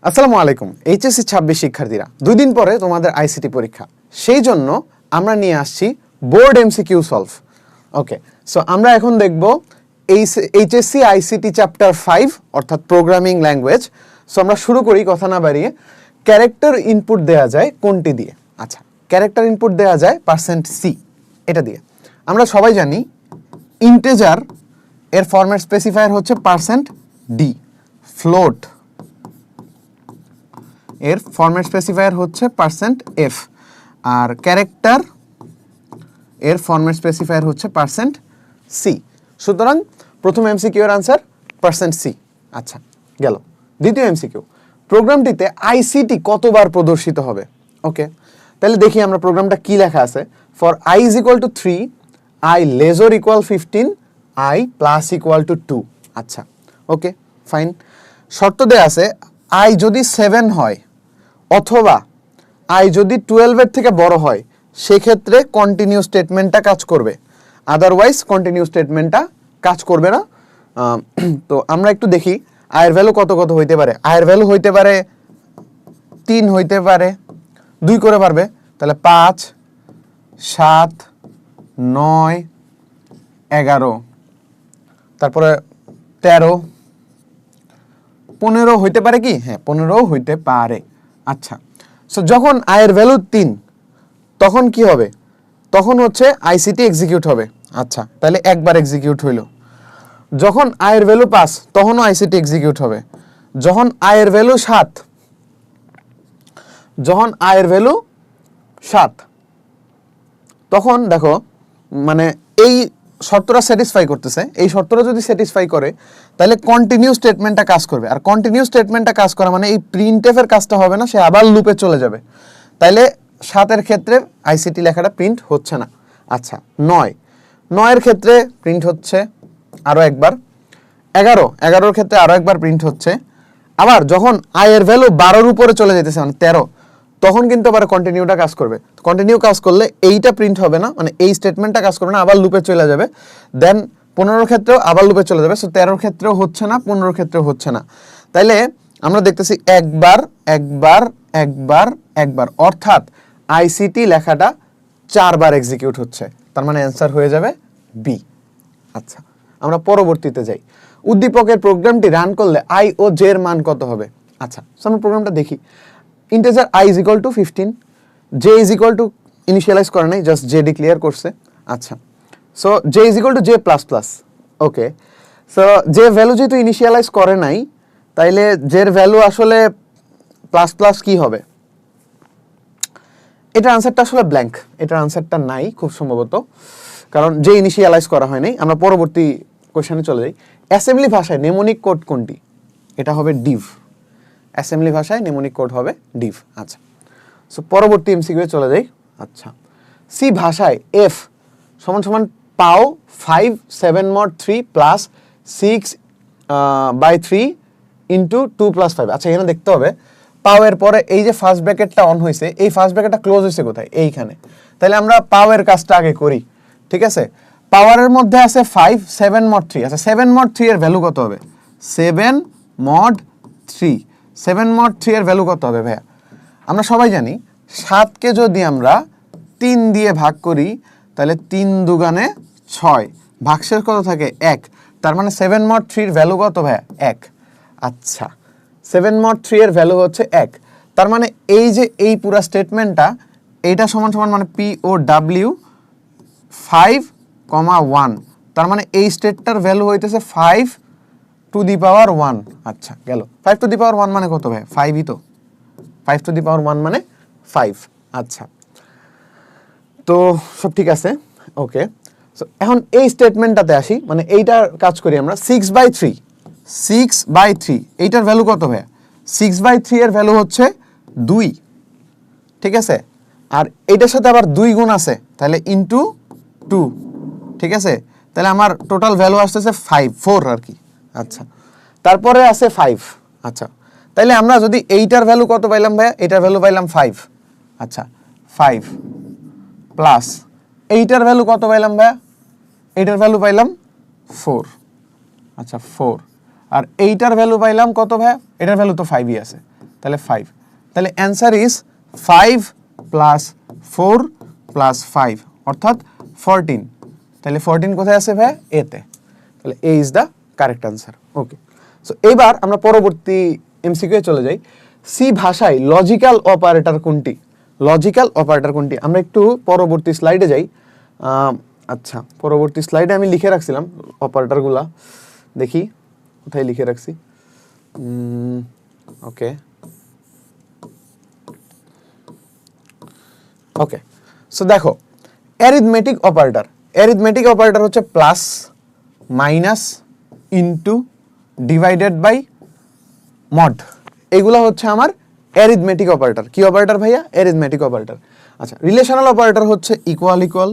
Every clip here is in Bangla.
আসসালামু আলাইকুম। এইচএসসি 26 শিক্ষার্থীরা, 2 দিন পরে তোমাদের আইসিটি পরীক্ষা, সেই জন্য আমরা নিয়ে আসছি বোর্ড এমসিকিউ সলভ। ওকে, সো আমরা এখন দেখব এইচএসসি আইসিটি চ্যাপ্টার 5 অর্থাৎ প্রোগ্রামিং ল্যাঙ্গুয়েজ। সো আমরা শুরু করি কথা না বাড়িয়ে। ক্যারেক্টার ইনপুট দেওয়া যায় কোনটি দিয়ে? আচ্ছা, ক্যারেক্টার ইনপুট দেওয়া যায় %c এটা দিয়ে। আমরা সবাই জানি ইন্টিজার এর ফরম্যাট স্পেসিফায়ার হচ্ছে %d, ফ্লোট এর ফরম্যাট স্পেসিফায়ার হচ্ছে %f, আর ক্যারেক্টার এর ফরম্যাট স্পেসিফায়ার হচ্ছে %c। সুতরাং প্রথম এমসিকিউ এর আনসার %c। আচ্ছা, গেল। দ্বিতীয় এমসিকিউ, প্রোগ্রামটিতে আইসিটি কতবার প্রদর্শিত হবে? ওকে, তাহলে দেখি আমরা প্রোগ্রামটা কি লেখা আছে। For i is equal to 3, i less or equal 15, i plus equal to 2। আচ্ছা, ওকে ফাইন। শর্ত দেয়া আছে i যদি 7 হয় অথবা i যদি 12 এর থেকে বড় হয়, সেক্ষেত্রে কন্টিনিউ স্টেটমেন্টটা কাজ করবে, আদারওয়াইজ কন্টিনিউ স্টেটমেন্টটা কাজ করবে না। তো আমরা একটু দেখি i এর ভ্যালু কত কত হইতে পারে। i এর ভ্যালু হইতে পারে 3 হইতে পারে, 2 করে পারবে, তাহলে 5, 7, 9, 11, তারপরে 13, 15 হইতে পারে কি? হ্যাঁ, 15 হইতে পারে। আচ্ছা, সো যখন i এর ভ্যালু 3, তখন কি হবে? তখন হচ্ছে আইসিটি এক্সিকিউট হবে। আচ্ছা, তাহলে একবার এক্সিকিউট হইল। যখন i এর ভ্যালু 5, তখনও আইসিটি এক্সিকিউট হবে। যখন i এর ভ্যালু 7, যখন i এর ভ্যালু 7, তখন দেখো মানে এই শর্তটা স্যাটিসফাই করতেছে। এই শর্তটা যদি স্যাটিসফাই করে, তাহলে কন্টিনিউ স্টেটমেন্টটা কাজ করবে। আর কন্টিনিউ স্টেটমেন্টটা কাজ করা মানে এই প্রিন্টএফ এর কাজটা হবে না, সে আবার লুপে চলে যাবে। তাইলে 7 এর ক্ষেত্রে আইসিটি লেখাটা প্রিন্ট হচ্ছে না। আচ্ছা, 9 এর ক্ষেত্রে প্রিন্ট হচ্ছে আরও একবার। 11 ক্ষেত্রে আরও একবার প্রিন্ট হচ্ছে। আবার যখন i এর ভ্যালু 12 উপরে চলে যেতেছে মানে 13, তখন কিন্তু আবার কন্টিনিউটা কাজ করবে। কন্টিনিউ কাজ করলে এইটা প্রিন্ট হবে না, মানে এই স্টেটমেন্টটা কাজ করবে না, আবার লুপে চলে যাবে। দেন 15 ক্ষেত্রেও আবার লুপে চলে যাবে। সো 13 ক্ষেত্রেও হচ্ছে না, 15 ক্ষেত্রেও হচ্ছে না। তাইলে আমরা দেখতেছি একবার, অর্থাৎ আইসিটি লেখাটা 4 বার এক্সিকিউট হচ্ছে। তার মানে অ্যান্সার হয়ে যাবে বি। আচ্ছা, আমরা পরবর্তীতে যাই। উদ্দীপকের প্রোগ্রামটি রান করলে i ও j এর মান কত হবে? আচ্ছা, সো আমরা প্রোগ্রামটা দেখি। Integer i is equal to 15, j is equal to initialise করে নাই, জাস্ট j ডিক্লেয়ার করছে। আচ্ছা, so j is equal to j plus plus. Okay, so j value যেহেতু ইনিশিয়ালাইজ করে নাই, তাইলে j এর ভ্যালু আসলে প্লাস প্লাস কি হবে? এটার আনসারটা আসলে ব্ল্যাঙ্ক, এটার আনসারটা নাই খুব সম্ভবত, কারণ j ইনিশিয়ালাইজ করা হয় নাই। আমরা পরবর্তী কোশ্চেনে চলে যাই। অ্যাসেম্বলি ভাষায় নেমোনিক কোড কোনটি? এটা হবে div। অ্যাসেম্বলি ভাষায় নেমোনিক কোড হবে div। আচ্ছা, সো পরবর্তী এমসিকিউ চলে যাই। আচ্ছা, সি ভাষায় f সমান সমান পাও 5 7 mod 3 প্লাস 6/3 ইন্টু 2 প্লাস 5। আচ্ছা, এখানে দেখতে হবে পাও এর পরে এই যে ফার্স্ট ব্র্যাকেটটা অন হয়েছে, এই ফার্স্ট ব্র্যাকেটটা ক্লোজ হয়েছে কোথায়? এইখানে। তাহলে আমরা পাও এর কাজটা আগে করি, ঠিক আছে? পাওয়ারের মধ্যে আছে 5 7 mod 3। আচ্ছা, 7 mod 3 এর ভ্যালু কত হবে? 7 mod 3 এর ভ্যালু কত হবে ভাইয়া? আমরা সবাই জানি 7কে যদি আমরা 3 দিয়ে ভাগ করি, তাহলে 3 দুগানে 6, ভাগশেষ কত থাকে? 1। তার মানে 7 mod 3 এর ভ্যালু কত ভাইয়া? 1। আচ্ছা, 7 mod 3 এর ভ্যালু হচ্ছে 1। তার মানে এই যে এই পুরো স্টেটমেন্টটা, এইটা সমান সমান মানে POW 5,1। তার মানে এই স্টেটটার ভ্যালু হইতেছে 5 টু দি পাওয়ার 1। আচ্ছা, গেল। 5 টু দি পাওয়ার 1 মানে কত ভাই? 5ই তো। 5 টু দি পাওয়ার 1 মানে 5। আচ্ছা, তো সব ঠিক আছে। ওকে, সো এখন এই স্টেটমেন্টটাতে আসি, মানে এইটার কাজ করি আমরা। 6/3 এইটার ভ্যালু কত ভাইয়া? 6/3 এর ভ্যালু হচ্ছে 2, ঠিক আছে? আর এইটার সাথে আবার 2 গুণ আছে, তাহলে ইন্টু 2, ঠিক আছে? তাহলে আমার টোটাল ভ্যালু আসতেছে 4 আর কি। আচ্ছা, তারপরে আছে 5। আচ্ছা, তাইলে আমরা যদি এইটার ভ্যালু কত পাইলাম ভাইয়া? এইটার ভ্যালু পাইলাম 5। আচ্ছা, 5 প্লাস এইটার ভ্যালু কত পাইলাম ভাইয়া? এইটার ভ্যালু পাইলাম 4। আচ্ছা, 4 আর এইটার ভ্যালু পাইলাম কত ভাইয়া? এটার ভ্যালু তো 5ই আছে, তাহলে 5, তাহলে অ্যান্সার ইজ 5 প্লাস 4 প্লাস 5 অর্থাৎ 14। তাহলে 14 কোথায় আছে ভাই? এতে। তাহলে A is the correct answer. Okay, so এবার আমরা পরবর্তী এমসিকিউ এ চলে যাই। সি ভাষায় লজিক্যাল অপারেটর কোনটি? লজিক্যাল অপারেটর কোনটি? আমরা একটু পরবর্তী স্লাইডে যাই। আচ্ছা, পরবর্তী স্লাইডে আমি লিখে রাখছিলাম অপারেটরগুলা, দেখি কোথায় লিখে রাখছি। ওকে ওকে, সো দেখো অ্যারিথমেটিক অপারেটর। অ্যারিথমেটিক অপারেটর হচ্ছে plus, minus, into, divided by, mod. এগুলো হচ্ছে আমার অ্যারিথমেটিক অপারেটর। কি অপারেটর ভাইয়া? Arithmetic operator. আচ্ছা, রিলেশনাল অপারেটর হচ্ছে equal equal,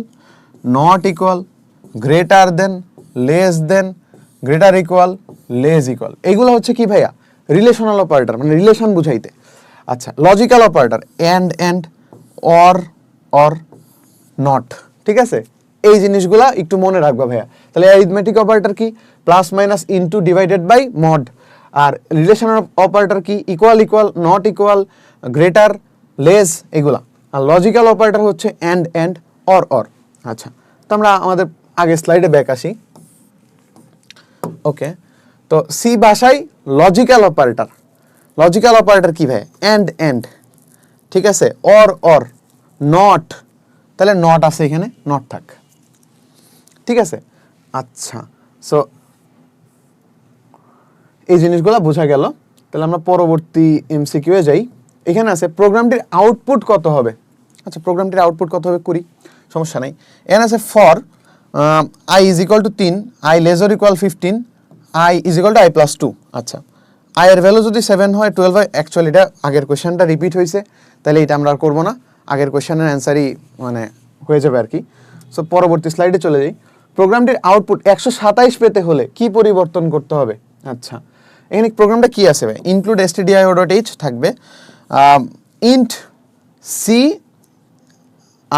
not equal, greater than, less than, greater equal, less equal. এগুলো হচ্ছে কি ভাইয়া? রিলেশনাল অপারেটর, মানে রিলেশন বুঝাইতে। আচ্ছা, logical operator and, or, not. ঠিক আছে, এই জিনিসগুলা একটু মনে রাখবা ভাইয়া। তাহলে অ্যারিথমেটিক অপারেটর কি? Plus, minus, into, divided by, mod. আর রিলেশনাল অপারেটর কি? Equal equal, not equal, greater, less, এগুলা। আর লজিক্যাল অপারেটর হচ্ছে অ্যান্ড, অর। আচ্ছা, তো আমরা আমাদের আগের স্লাইডে ব্যাক আসি। ওকে, তো সি ভাষায় লজিক্যাল অপারেটর, লজিক্যাল অপারেটর কি ভাই? অ্যান্ড, ঠিক আছে, অর, নট। তাহলে নট আছে এখানে, নট থাক। ঠিক আছে, আচ্ছা, সো এই জিনিসগুলো বোঝা গেল। তাহলে আমরা পরবর্তী এমসিকিউ এ যাই। এখানে আছে প্রোগ্রামটির আউটপুট কত হবে? আচ্ছা, প্রোগ্রামটির আউটপুট কত হবে করি, সমস্যা নাই। এখানে আছে for i is equal to 3, i lesser equal 15, i is equal to i plus 2। আচ্ছা, আই এর ভ্যালু যদি 7 হয়, 12 হয়, অ্যাকচুয়ালি এটা আগের কোয়েশ্চেনটা রিপিট হয়েছে, তাহলে এটা আমরা আর করবো না, আগের কোয়েশ্চেনের অ্যান্সারই মানে হয়ে যাবে আর কি। সো পরবর্তী স্লাইডে চলে যাই। প্রোগ্রামটির আউটপুট 127 পেতে হলে কি পরিবর্তন করতে হবে? আচ্ছা, এখানে প্রোগ্রামটা কি আছে ভাই? ইনক্লুড stdio.h থাকবে, ইন্ট সি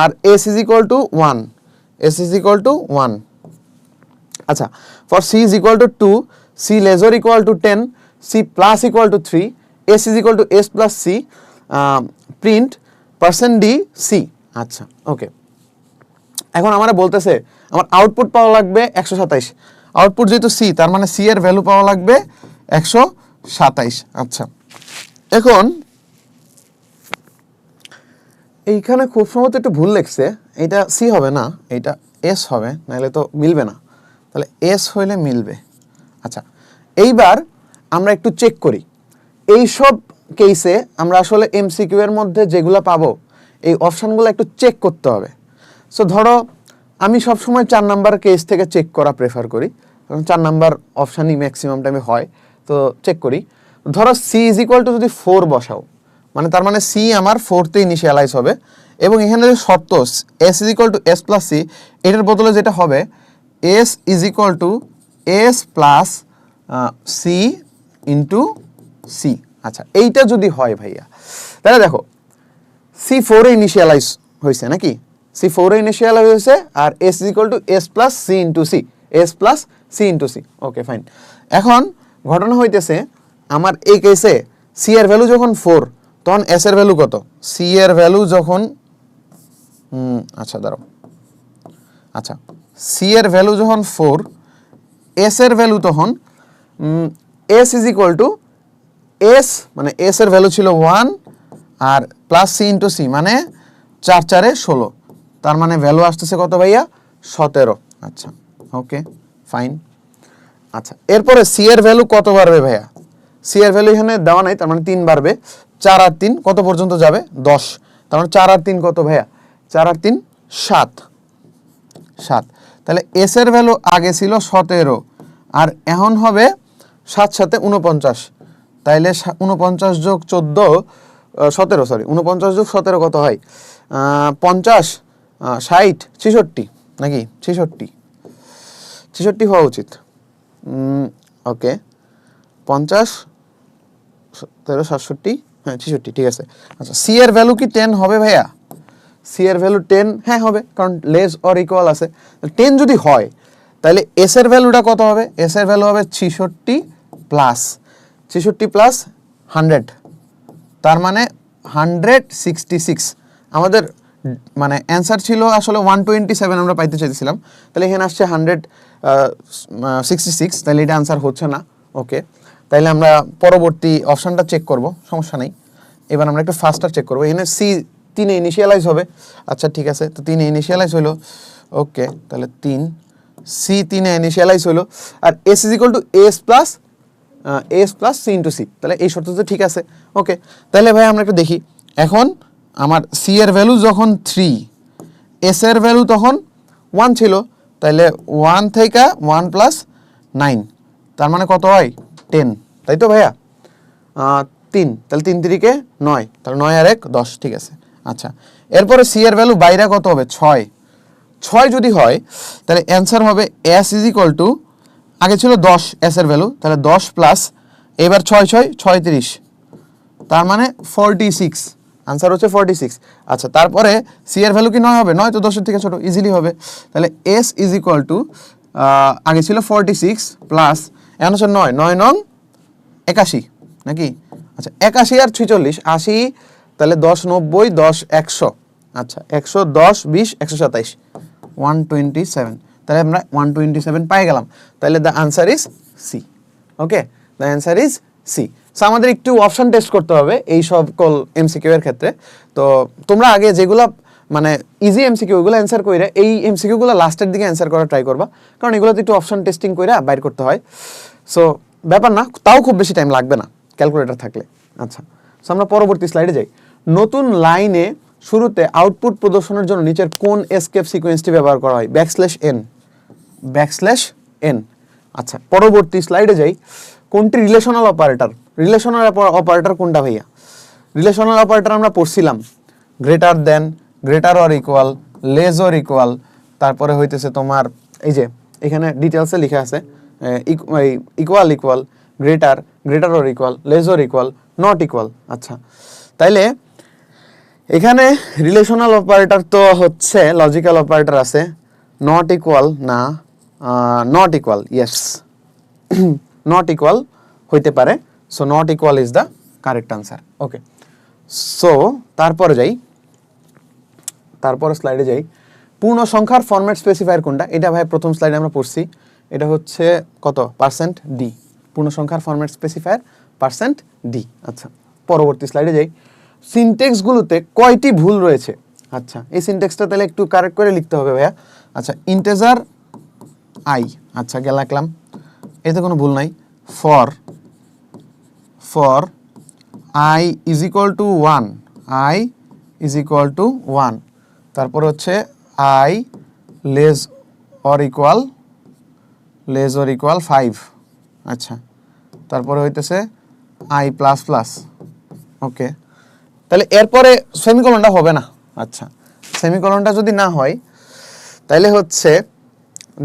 আর s is equal to 1, s is equal to 1। আচ্ছা, for c is equal to 2, c less or equal to 10, c plus equal to 3, s is equal to s plus c, print %d c। আচ্ছা, ওকে, এখন আমরা বলতেছে আমার আউটপুট পাওয়া লাগবে 127। আউটপুট যেহেতু সি, তার মানে সি এর ভ্যালু পাওয়া লাগবে 127। আচ্ছা, এখন এইখানে খুব সম্ভবত একটু ভুল লিখছে, এটা সি হবে না, এটা এস হবে, নাহলে তো মিলবে না। তাহলে এস হইলে মিলবে। আচ্ছা, এইবার আমরা একটু চেক করি। এই সব কেসে আমরা আসলে এমসিকিউ এর মধ্যে যেগুলো পাবো, এই অপশানগুলো একটু চেক করতে হবে। সো ধরো আমি সবসময় 4 নাম্বার কেস থেকে চেক করা প্রেফার করি, কারণ 4 নাম্বার অপশানই ম্যাক্সিমাম টাইমে হয়। তো চেক করি, ধরো সি ইজ ইকুয়াল টু যদি 4 বসাও, মানে তার মানে সি আমার 4তে ইনিশিয়ালাইজ হবে, এবং এখানে যে শর্ত s is equal to s plus c, এটার বদলে যেটা হবে s is equal to s plus c into c. আচ্ছা, এইটা যদি হয় ভাইয়া, তাহলে দেখো সি 4-এ ইনিশিয়ালাইজ হয়েছে নাকি? সি 4-এ ইনিশিয়ালাইজ হয়েছে, আর s is equal to s plus c into c, s plus c into c. Okay, fine. এখন ঘটনা হইতেছে আমার এই কেসে সি এর ভ্যালু যখন 4, তখন এস এর ভ্যালু কত? সি এর ভ্যালু যখন আচ্ছা দাঁড়াও, আচ্ছা, সি এর ভ্যালু যখন 4, এস এর ভ্যালু তখন S is equal to S, মানে এস এর ভ্যালু ছিল 1 আর প্লাস সি ইন্টু সি, মানে 4 4-এ 16, তার মানে ভ্যালু আসতেছে কত ভাইয়া? 17। আচ্ছা, ওকে, ফাইন। আচ্ছা, এরপরে সি এর ভ্যালু কত বাড়বে ভাইয়া? সি এর ভ্যালু এখানে দেওয়া নাই, তার মানে 3 বাড়বে। 4 আর 3 কত পর্যন্ত যাবে? 10। তার মানে 4 আর 3 কত ভাইয়া? 4 আর 3 7। তাহলে এস এর ভ্যালু আগে ছিল 17, আর এখন হবে 7 7 49। তাইলে 49 যোগ 14 17, সরি 49 যোগ 17 কত হয়? 50 60 66 নাকি? 66 হওয়া উচিত। ওকে, 50 17 67, হ্যাঁ 66, ঠিক আছে। আচ্ছা, সি এর ভ্যালু কি 10 হবে ভাইয়া? সি এর ভ্যালু 10, হ্যাঁ হবে, কারণ লেস অর ইকুয়াল আছে। 10 যদি হয়, তাহলে এস এর ভ্যালুটা কত হবে? এস এর ভ্যালু হবে 66 প্লাস 100, তার মানে 166 আমাদের মানে অ্যান্সার ছিল আসলে 127 আমরা পাইতে চাইছিলাম, তাহলে এখানে আসছে 166, তাহলে এটা অ্যান্সার হচ্ছে না। ওকে, তাহলে আমরা পরবর্তী অপশানটা চেক করব, সমস্যা নেই। এবার আমরা একটু ফাস্টার চেক করবো। এখানে সি 3-এ ইনিশিয়ালাইজ হবে। আচ্ছা ঠিক আছে, তো 3-এ ইনিশিয়ালাইজ হলো। ওকে, তাহলে 3 সি 3-এ ইনিশিয়ালাইজ হলো, আর s is equal to s plus c into c, তাহলে এই শর্ত তো ঠিক আছে। ওকে, তাহলে ভাই আমরা একটু দেখি, এখন আমার সি এর ভ্যালু যখন 3, এস এর ভ্যালু তখন 1 ছিল, তাহলে 1 থেকে 1 প্লাস 9, তার মানে কত হয় 10, তাই তো ভাইয়া? 3, তাহলে 3 3-কে 9, তাহলে 9 আর 1 10, ঠিক আছে। আচ্ছা, এরপরে সি এর ভ্যালু বাইরে কত হবে 6 যদি হয় তাহলে অ্যান্সার হবে এস ইজ ইকুয়াল টু, আগে ছিল 10 এস এর ভ্যালু, তাহলে 10 প্লাস এবার 6 6 36, তার মানে 46, আনসার হচ্ছে 46। আচ্ছা, তারপরে সি এর ভ্যালু কি 9 হবে? 9 তো 10-এর থেকে ছোট, ইজিলি হবে। তাহলে এস ইজ ইকুয়াল টু, আগে ছিল 46 প্লাস এখন হচ্ছে 9 9 নং 81 নাকি? আচ্ছা, 81 আর 46 80, তাহলে 10 90 10 100, আচ্ছা 110 20 127, 127, তাহলে আমরা 127 পাই গেলাম। তাহলে the answer is C. Okay, the answer is C. So আমাদের একটু অপশন টেস্ট করতে হবে এই সকল এমসিকিউ এর ক্ষেত্রে। তো তোমরা আগে যেগুলো মানে ইজি এমসিকিউ ওগুলো অ্যান্সার কইরা এই এমসিকিউগুলো লাস্টের দিকে অ্যান্সার করা ট্রাই করবা, কারণ এগুলোতে একটু অপশন টেস্টিং কইরা বাইর করতে হয়। সো ব্যাপার না, তাও খুব বেশি টাইম লাগবে না ক্যালকুলেটর থাকলে। আচ্ছা, সো আমরা পরবর্তী স্লাইডে যাই। নতুন লাইনে শুরুতে আউটপুট প্রদর্শনের জন্য নিচের কোন এসকেপ সিকোয়েন্সটি ব্যবহার করা হয়? Backslash N. আচ্ছা, পরবর্তী স্লাইডে যাই। কোনটি রিলেশনাল অপারেটর? রিলেশনাল অপারেটর কোনটা ভাইয়া? রিলেশনাল অপারেটর আমরা পড়ছিলাম greater than, greater or equal, less or equal, তারপরে হইতেছে তোমার এই যে এখানে ডিটেলসে লেখা আছে equal equal, greater, greater or equal, less or equal, not equal. আচ্ছা, তাইলে এখানে রিলেশনাল অপারেটর তো হচ্ছে লজিক্যাল অপারেটর আছে, নট ইকুয়াল না, not equal, yes not equal হইতে পারে। So not equal is the correct answer. Okay, so তারপরে স্লাইডে যাই। পূর্ণ সংখ্যার ফরম্যাট স্পেসিফায়ার কোনটা? এটা ভাই প্রথম স্লাইডে আমরা পড়ছি, এটা হচ্ছে কত %d, পূর্ণ সংখ্যার ফরম্যাট স্পেসিফায়ার %d। আচ্ছা, পরবর্তী স্লাইডে যাই। সিনটেক্সগুলোতে কয়টি ভুল রয়েছে? আচ্ছা, এই সিনটেক্সটা তাহলে একটু কারেক্ট করে লিখতে হবে ভাইয়া। আচ্ছা, ইন্টেজার আই, আচ্ছা গেল রাখলাম, এতে কোনো ভুল নাই। For i is equal to 1, I is equal to 1, তারপর হচ্ছে আই লেস অর ইকুয়াল 5, আচ্ছা তারপরে হইতেছে আই প্লাস প্লাস। ওকে, তাহলে এরপরে সেমিকোলনটা হবে না। আচ্ছা, সেমিকোলনটা যদি না হয় তাহলে হচ্ছে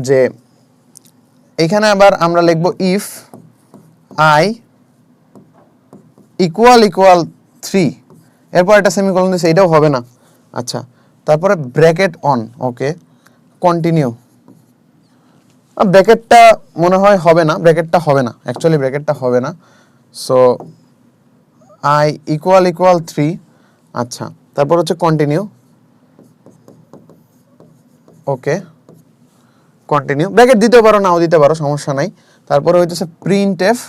যে এখানে আবার আমরা লিখব ইফ আই ইকুয়াল 3, এরপর একটা সেমিকোলন দিয়েছে, এটাও হবে না। আচ্ছা, তারপরে ব্র্যাকেট অন, ওকে কন্টিনিউ, ব্র্যাকেটটা মনে হয় হবে না, অ্যাকচুয়ালি ব্র্যাকেটটা হবে না। সো আই ইকুয়াল 3, আচ্ছা তারপর হচ্ছে কন্টিনিউ, ওকে কন্টিনিউ, ব্র্যাকেট দিতে পারো নাও দিতে পারো, সমস্যা নাই। তারপরে হইতেছে প্রিন্ট এফ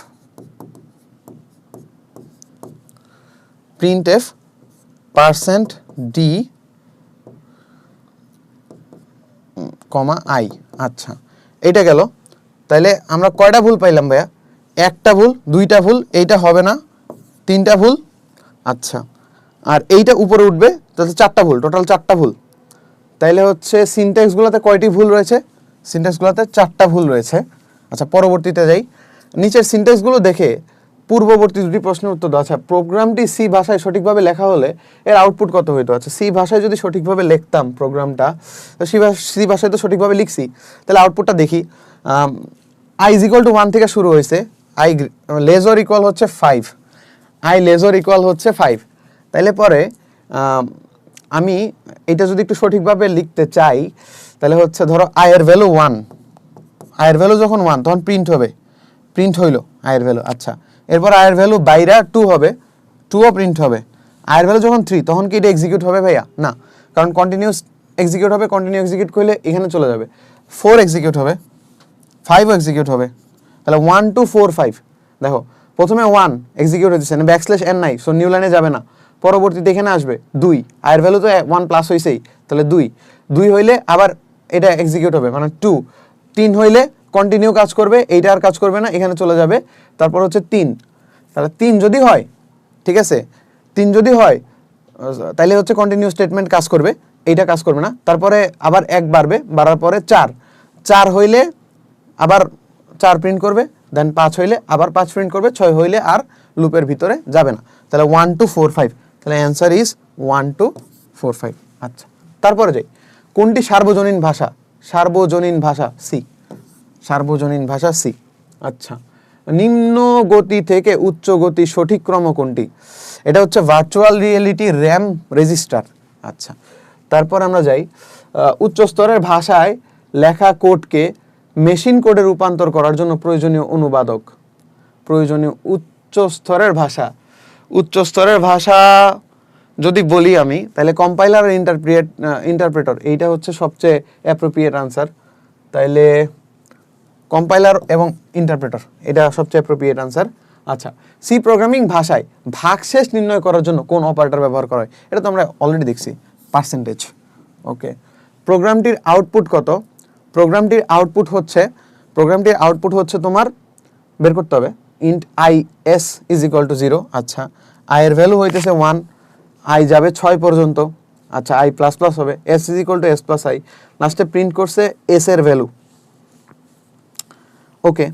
%d, আই। আচ্ছা, এইটা গেল। তাহলে আমরা কয়টা ভুল পাইলাম ভাইয়া? একটা ভুল, দুইটা ভুল, এইটা হবে না, তিনটা ভুল, আচ্ছা আর এইটা উপরে উঠবে, তাহলে চারটা ভুল, টোটাল চারটা ভুল। তাইলে হচ্ছে সিনট্যাক্সগুলোতে কয়টি ভুল রয়েছে? সিনট্যাক্সগুলোতে চারটা ভুল রয়েছে। আচ্ছা, পরবর্তীতে যাই। নিচের সিনট্যাক্সগুলো দেখে পূর্ববর্তী দুটি প্রশ্নের উত্তর দাও। আচ্ছা, প্রোগ্রামটি সি ভাষায় সঠিকভাবে লেখা হলে এর আউটপুট কত হইতো? আচ্ছা, সি ভাষায় যদি সঠিকভাবে লিখতাম প্রোগ্রামটা, তো সি ভাষায় তো সঠিকভাবে লিখছি, তাহলে আউটপুটটা দেখি। আই ইজ ইকুয়াল টু 1 থেকে শুরু হয়েছে, আই লেস অর ইকুয়াল হচ্ছে 5, আই লেস অর ইকুয়াল হচ্ছে 5। তাইলে পরে আমি এটা যদি একটু সঠিকভাবে লিখতে চাই, তাহলে হচ্ছে ধরো আয়ের ভ্যালু 1, আয়ের ভ্যালু যখন 1 তখন প্রিন্ট হইল আয়ের ভ্যালু। আচ্ছা, এরপর আয়ের ভ্যালু বাইরা 2 হবে, 2ও প্রিন্ট হবে। আয়ের ভ্যালু যখন 3 তখন কি এটা এক্সিকিউট হবে ভাইয়া? না, কারণ কন্টিনিউস এক্সিকিউট হবে, কন্টিনিউ এক্সিকিউট করলে এখানে চলে যাবে, 4 এক্সিকিউট হবে, 5ও এক্সিকিউট হবে। তাহলে 1 2 4 5, দেখো প্রথমে 1 এক্সিকিউট হচ্ছে না, ব্যাকস্ল্যাশ n নাই, সো নিউ লাইনে যাবে না। পরবর্তীতে এখানে আসবে 2, আয়ের ভ্যালু তো 1 প্লাস হইছেই, তাহলে 2 হইলে আবার এটা এক্সিকিউট হবে, মানে 2। 3 হইলে কন্টিনিউ কাজ করবে, এইটা আর কাজ করবে না, এখানে চলে যাবে। তারপর হচ্ছে 3, তাহলে 3 যদি হয়, ঠিক আছে, 3 যদি হয় তাহলে হচ্ছে কন্টিনিউ স্টেটমেন্ট কাজ করবে, এইটা কাজ করবে না। তারপরে আবার 1 বাড়বে, বাড়ার পরে 4 হইলে আবার 4 প্রিন্ট করবে, দেন 5 হইলে আবার 5 প্রিন্ট করবে, 6 হইলে আর লুপের ভিতরে যাবে না। তাহলে 1 2 4 5, তাহলে অ্যান্সার ইজ 1 2 4 5। আচ্ছা, তারপরে যাই, কোনটি সার্বজনীন ভাষা? সার্বজনীন ভাষা সি, সার্বজনীন ভাষা সি। আচ্ছা, নিম্ন গতি থেকে উচ্চ গতি সঠিক ক্রম কোনটি? এটা হচ্ছে ভার্চুয়াল রিয়েলিটি র্যাম রেজিস্টার। আচ্ছা, তারপর আমরা যাই, উচ্চ স্তরের ভাষায় লেখা কোডকে মেশিন কোডে রূপান্তর করার জন্য প্রয়োজনীয় অনুবাদক। প্রয়োজনীয় উচ্চ স্তরের ভাষা, উচ্চ স্তরের ভাষা যদি বলি আমি, তাহলে কম্পাইলার আর ইন্টারপ্রেটর, এইটা হচ্ছে সবচেয়ে অ্যাপ্রোপ্রিয়েট আনসার। তাইলে কম্পাইলার এবং ইন্টারপ্রেটর, এটা সবচেয়ে অ্যাপ্রোপ্রিয়েট আনসার। আচ্ছা, সি প্রোগ্রামিং ভাষায় ভাগশেষ নির্ণয় করার জন্য কোন অপারেটর ব্যবহার করা হয়? এটা তো আমরা অলরেডি দেখছি, পার্সেন্টেজ। ওকে, প্রোগ্রামটির আউটপুট কত? প্রোগ্রামটির আউটপুট হচ্ছে তোমার বের করতে হবে, int I S is equal two 0। আচ্ছা, আয়ের ভ্যালু হইতেছে 1, আই যাবে 6 পর্যন্ত। আচ্ছা, আই প্লাস প্লাস হবে, s is equal to s plus I, লাস্টে প্রিন্ট করছে এস এর ভ্যালু। ওকে,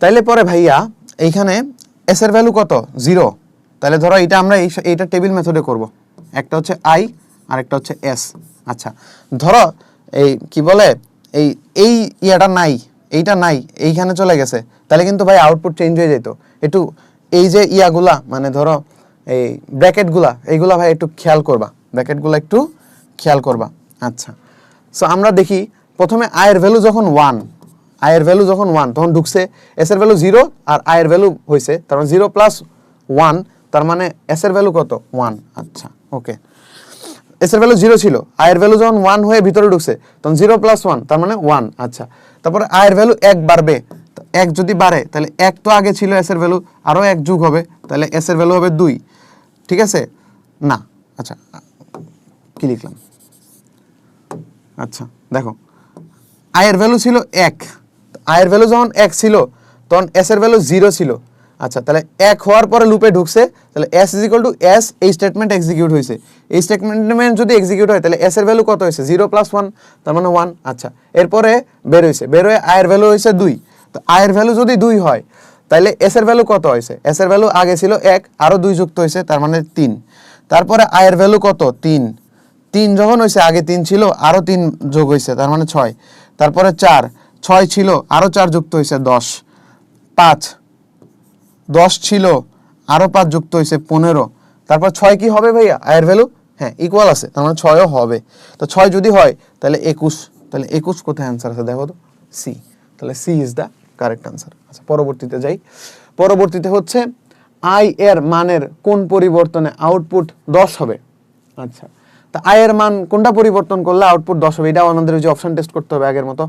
তাইলে পরে ভাইয়া এইখানে এস এর ভ্যালু কত? 0। তাহলে ধরো এটা আমরা এইটা টেবিল মেথডে করব, একটা হচ্ছে আই আর একটা হচ্ছে এস। আচ্ছা, ধরো এই কি বলে এই ইয়াটা নাই, এইটা নাই, এইখানে চলে গেছে, তাহলে কিন্তু ভাই আউটপুট চেঞ্জ হয়ে যেত। একটু এই যে ইয়াগুলা, মানে ধরো এই ব্র্যাকেটগুলা, এইগুলা ভাই একটু খেয়াল করবা, ব্র্যাকেটগুলা একটু খেয়াল করবা। আচ্ছা, সো আমরা দেখি প্রথমে আয়ের ভ্যালু যখন 1, তখন ঢুকছে, এস এর ভ্যালু 0 আর আয়ের ভ্যালু হয়েছে, তার মানে 0 প্লাস 1, তার মানে এস এর ভ্যালু কত? 1। আচ্ছা, ওকে, এস এর ভ্যালু 0 ছিল, আয়ের ভ্যালু যখন 1 হয়ে ভিতরে ঢুকছে, তখন 0 প্লাস 1, তার মানে 1। আচ্ছা, তারপরে আয়ের ভ্যালু 1 বাড়বে, 1 যদি বাড়ে তাহলে 1 তো আগে ছিল এস এর ভ্যালু, আরও 1 যোগ হবে, তাহলে এস এর ভ্যালু হবে 2। ঠিক আছে না? আচ্ছা, কি লিখলাম? আচ্ছা, দেখো আয়ের ভ্যালু ছিল 1, আয়ের ভ্যালু যখন 1 ছিল তখন এস এর ভ্যালু 0 ছিল। আচ্ছা, তাহলে 1 হওয়ার পরে লুপে ঢুকছে, তাহলে S is equal to S, এই স্টেটমেন্ট এক্সিকিউট হয়েছে। এই স্টেটমেন্ট যদি এক্সিকিউট হয় তাহলে এস এর ভ্যালু কত হয়েছে? 0 প্লাস 1, তার মানে 1। আচ্ছা, এরপরে বের হয়ে আয়ের ভ্যালু হয়েছে 2। তো আয়ের ভ্যালু যদি 2 হয় তাহলে এস এর ভ্যালু কত হয়েছে? এস এর ভ্যালু আগে ছিল 1, আরও 2 যুক্ত হয়েছে, তার মানে 3। তারপরে আয়ের ভ্যালু কত? 3 যখন হয়েছে, আগে 3 ছিল, আরও 3 যোগ হয়েছে, তার মানে 6। তারপরে 6 ছিল, আরও 4 যুক্ত হয়েছে, 10 ছিল, আরও 5 যুক্ত হয়েছে, 15। তারপর 6 কি হবে ভাইয়া? আয়ের ভ্যালু, হ্যাঁ, ইকুয়াল আছে, তার মানে 6ও হবে। তো 6 যদি হয় তাহলে 21, তাহলে 21 কোথায় অ্যান্সার আছে দেখো তো? সি, তাহলে C is the correct answer. আচ্ছা, পরবর্তীতে যাই, পরবর্তীতে হচ্ছে আই এর মানের কোন পরিবর্তনে আউটপুট 10 হবে? আচ্ছা, তা আয়ের মান কোনটা পরিবর্তন করলে আউটপুট 10 হবে? এটাও আমাদের ওই যে অপশন টেস্ট করতে হবে আগের মতো।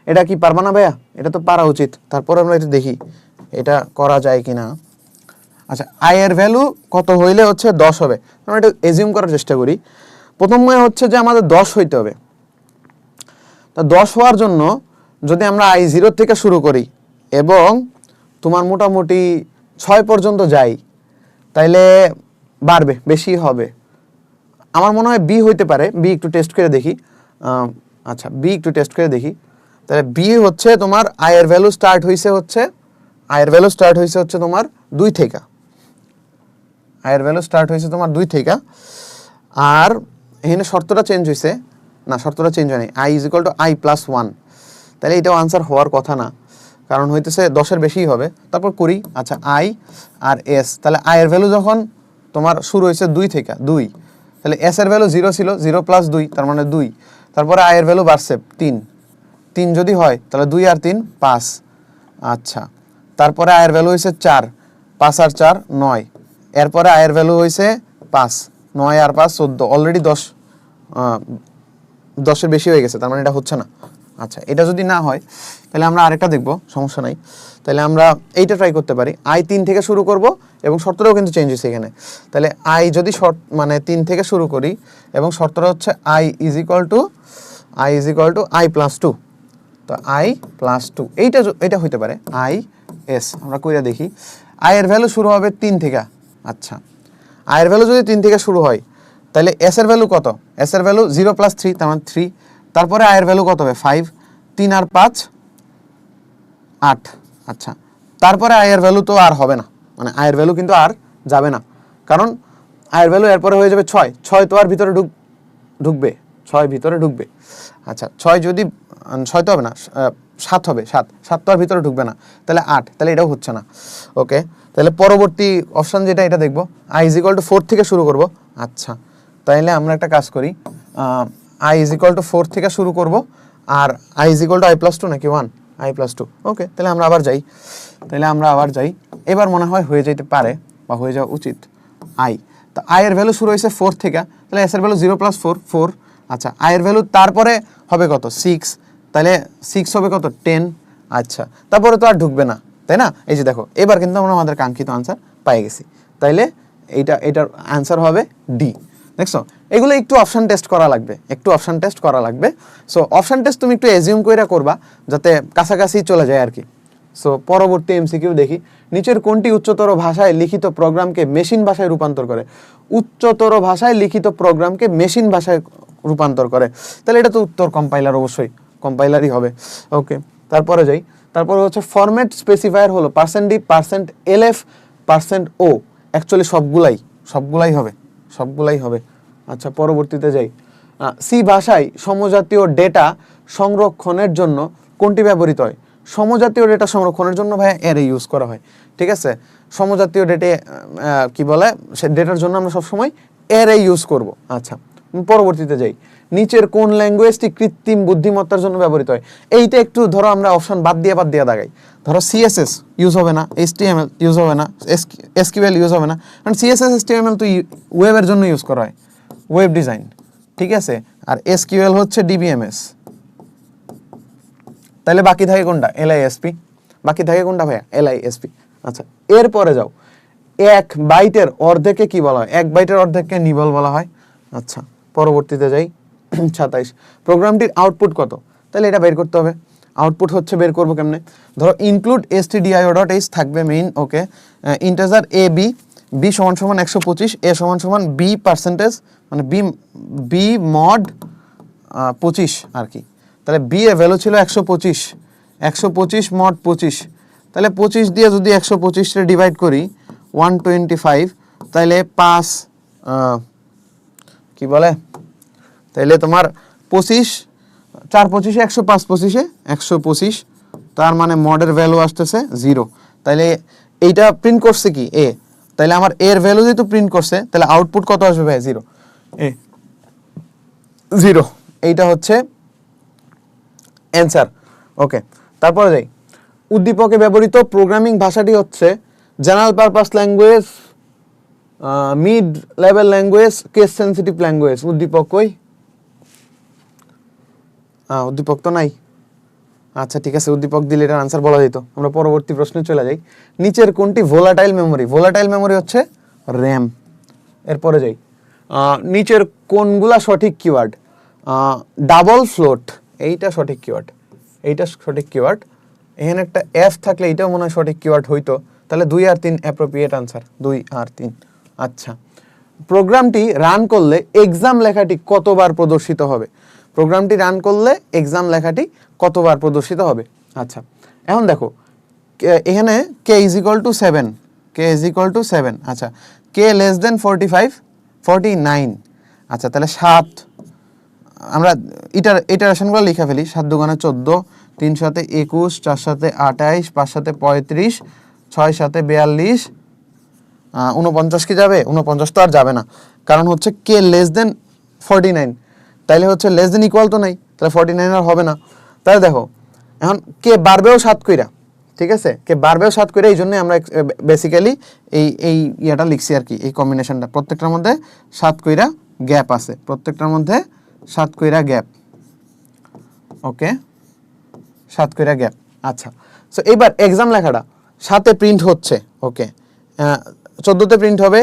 এটা কি পারবা না ভাইয়া? এটা তো পারা উচিত। তারপর আমরা এটা দেখি এটা করা যায় কিনা। আচ্ছা, আয়ের ভ্যালু কত হইলে হচ্ছে 10 হবে? আমরা এটা এজিউম করার চেষ্টা করি। প্রথমে হচ্ছে যে আমাদের 10 হইতে হবে। তা 10 হওয়ার জন্য যদি আমরা আই 0 থেকে শুরু করি এবং তোমার মোটামুটি 6 পর্যন্ত যাই, তাইলে বাড়বে, বেশি হবে। আমার মনে হয় বি হইতে পারে, বি একটু টেস্ট করে দেখি। আচ্ছা, বি একটু টেস্ট করে দেখি। তাহলে বি হচ্ছে তোমার আয়ের ভ্যালু স্টার্ট হইছে হচ্ছে তোমার 2 থেকে। আয়ের ভ্যালু স্টার্ট হয়েছে তোমার 2 থেকে। আর এখানে শর্তটা চেঞ্জ হয়েছে না, শর্তটা চেঞ্জ হয়নি, I is equal to i plus 1। তাহলে এটাও আনসার হওয়ার কথা না, কারণ হইতেছে 10-এর বেশিই হবে। তারপর করি, আচ্ছা, আই আর এস, তাহলে আয়ের ভ্যালু যখন তোমার শুরু হয়েছে 2 থেকে, 2, তাহলে এস এর ভ্যালু 0 ছিল, 0 প্লাস 2, তার মানে 2। তারপরে আয়ের ভ্যালু বাড়ছে 3 যদি হয় তাহলে 2 আর 3 5। আচ্ছা, তারপরে আয়ের ভ্যালু হয়েছে 4, 5 আর 4 9, এরপরে আয়ের ভ্যালু হয়েছে 5, 9 আর 5 14, অলরেডি 10-এর বেশি হয়ে গেছে, তার মানে এটা হচ্ছে না। আচ্ছা, এটা যদি না হয় তাহলে আমরা আরেকটা দেখব, সমস্যা নাই। তাহলে আমরা এইটা ট্রাই করতে পারি, আই 3 থেকে শুরু করব এবং শর্তটাও কিন্তু চেঞ্জ হয়েছে এখানে। তাহলে আই যদি মানে 3 থেকে শুরু করি এবং শর্তটা হচ্ছে I is equal to i plus 2, তো আই প্লাস 2 এইটা হইতে পারে আই এস। আমরা কইরা দেখি, আয়ের ভ্যালু শুরু হবে 3 থেকে। আচ্ছা, আয়ের ভ্যালু যদি 3 থেকে শুরু হয় তাহলে এস এর ভ্যালু কত? এস এর ভ্যালু 0 + 3, তার মানে 3। তারপরে আয়ের ভ্যালু কত হবে? 5, 3 আর 5 8। আচ্ছা, তারপরে আয়ের ভ্যালু তো আর হবে না, মানে আয়ের ভ্যালু কিন্তু আর যাবে না, কারণ আয়ের ভ্যালু এরপরে হয়ে যাবে 6, 6 তো আর ভিতরে ঢুকবে, 6 ভিতরে ঢুকবে। আচ্ছা, 6 যদি 6 তো হবে না, 7 হবে, 7 তো আর ভিতরে ঢুকবে না, তাহলে 8, তাহলে এটাও হচ্ছে না। ওকে, তাহলে পরবর্তী অপশন যেটা এটা দেখবো, আই ইজ ইকুয়াল টু 4 থেকে শুরু করব। আচ্ছা, তাহলে আমরা একটা কাজ করি, আই ইজ ইকুয়াল টু 4 থেকে শুরু করব, আর i is equal to i plus 2 নাকি 1, আই প্লাস 2। ওকে, তাহলে আমরা আবার যাই, এবার মনে হয় হয়ে যেতে পারে বা হয়ে যাওয়া উচিত। আই, তো আয়ের ভ্যালু শুরু হয়েছে 4 থেকে, তাহলে এস এর ভ্যালু 0 + 4 4। আচ্ছা, আয়ের ভ্যালু তারপরে হবে কত? 6, তাহলে 6 হবে কত? 10। আচ্ছা, তারপরে তো আর ঢুকবে না, তাই না? এই যে দেখো, এবার কিন্তু আমরা আমাদের কাঙ্ক্ষিত আনসার পেয়ে গেছি। তাইলে এটার আনসার হবে ডি। দেখছো, এগুলো একটু অপশন টেস্ট করা লাগবে, সো অপশন টেস্ট তুমি একটু এজিউম কইরা করবা যাতে কাছাকাছি চলে যায় আর কি। সো পরবর্তী এমসিকিউ দেখি, নিচের কোনটি উচ্চতর ভাষায় লিখিত প্রোগ্রামকে মেশিন ভাষায় রূপান্তর করে? উচ্চতর ভাষায় লিখিত প্রোগ্রামকে মেশিন ভাষায় রূপান্তর করে, তাহলে এটা তো উত্তর কম্পাইলার, অবশ্যই কম্পাইলারই হবে। ওকে, তারপরে হচ্ছে ফরম্যাট স্পেসিফায়ার হলো %d, %lf, %o। অ্যাকচুয়ালি সবগুলাই হবে। আচ্ছা, পরবর্তীতে যাই, সি ভাষায় সমজাতীয় ডেটা সংরক্ষণের জন্য কোনটি ব্যবহৃত হয়? সমজাতীয় ডেটা সংরক্ষণের জন্য ভাইয়া অ্যারে ইউজ করা হয়, ঠিক আছে? সমজাতীয় ডেটে কি বলে, সে ডেটার জন্য আমরা সবসময় অ্যারে ইউজ করব। আচ্ছা, পরবর্তীতে যাই, নিচের কোন ল্যাঙ্গুয়েজটি কৃত্রিম বুদ্ধিমত্তার জন্য ব্যবহৃত হয়? এইটা একটু ধরো আমরা অপশন বাদ দিয়ে দাগাই, ধরো সিএসএস ইউজ হবে না, এইচটিএমএল ইউজ হবে না, এসকিউএল ইউজ হবে না, কারণ সিএসএস এসটিএমএল তো ওয়েবের জন্য ইউজ করা হয়, ওয়েব ডিজাইন, ঠিক আছে? আর এসকিউএল হচ্ছে ডিবিএমএস। তাহলে বাকি থাকে কোনটা? এলআইএসপি। বাকি থাকে কোনটা ভাইয়া? এলআইএসপি। আচ্ছা, এরপরে যাও, 1 বাইটের অর্ধেকে কি বলা হয়? 1 বাইটের অর্ধেককে নিবল বলা হয়। আচ্ছা, পরবর্তীতে যাই, 27, প্রোগ্রামটির আউটপুট কত? তাহলে এটা বের করতে হবে। আউটপুট হচ্ছে বের করবো কেমনে? ধরো ইনক্লুড stdio.h থাকবে মেইন, ওকে, ইন্টিজার এ বি, বি সমান 125, এ সমান বি পার্সেন্টেজ, মানে বি মড 25 আর কি। তাহলে বি এর ভ্যালু ছিল 125 মড 25, তাহলে 25 দিয়ে যদি 125 ডিভাইড করি 125, তাহলে 5 কি বলে, তাহলে তোমার 25, 4 25 105, 25 125, তার মানে মডের ভ্যালু আসতেছে 0। তাহলে এইটা প্রিন্ট করছে কি? এ। তাহলে আমার এর ভ্যালু যেহেতু প্রিন্ট করছে, তাহলে আউটপুট কত আসবে ভাই? 0, 0। এইটা হচ্ছে অ্যান্সার। ওকে, তারপরে যাই, উদ্দীপকে ব্যবহৃত প্রোগ্রামিং ভাষাটি হচ্ছে general purpose language, mid level language, case sensitive language. উদ্দীপক কই? উদ্দীপক তো নাই। আচ্ছা, ঠিক আছে, উদ্দীপক দিলে এটার আনসার বলা যেত। আমরা পরবর্তী প্রশ্নে চলে যাই, নিচের কোনটি ভোলাটাইল মেমোরি? ভোলাটাইল মেমোরি হচ্ছে র্যাম। এরপরে যাই, নিচের কোনগুলা সঠিক কিওয়ার্ড? ডাবল ফ্লোট, এইটা সঠিক কিওয়ার্ড। এখানে একটা এফ থাকলে এটাও মনে হয় সঠিক কিওয়ার্ড হইতো, তাহলে 2 আর 3 অ্যাপ্রোপ্রিয়েট আনসার, 2 আর 3। আচ্ছা, প্রোগ্রামটি রান করলে এক্সাম লেখাটি কতবার প্রদর্শিত হবে? প্রোগ্রামটি রান করলে এক্সাম লেখাটি কতবার প্রদর্শিত হবে? আচ্ছা, এখন দেখো, এখানে কে ইজ ইকুয়াল টু 7, আচ্ছা, কে লেস দেন 45, 49। আচ্ছা, তাহলে 7, আমরা ইটারেশনগুলো লিখে ফেলি, 7 দুগুণে 14, 3 সাথে 21, 4 সাথে 28, 5 সাথে 35, 6 সাথে 42, 49 কি যাবে? 49 তো আর যাবে না, কারণ হচ্ছে কে লেস দেন 49, তাইলে হচ্ছে লেস দেন ইকুয়াল তো নাই, তাহলে 49 আর হবে না। তাহলে দেখো, এখন কে বাড়বেও 7 কইরা, ঠিক আছে, কে বাড়বেও 7 করে, এই জন্য আমরা বেসিক্যালি এই ইয়াটা লিখছি আর কি, এই কম্বিনেশনটা। প্রত্যেকটার মধ্যে 7 কইরা গ্যাপ আছে, প্রত্যেকটার মধ্যে 7 কইরা গ্যাপ। ওকে, 7 কইরা গ্যাপ। আচ্ছা, সো এইবার এক্সাম লেখাটা 7-এ প্রিন্ট হচ্ছে। ওকে, 14-তে প্রিন্ট হবে,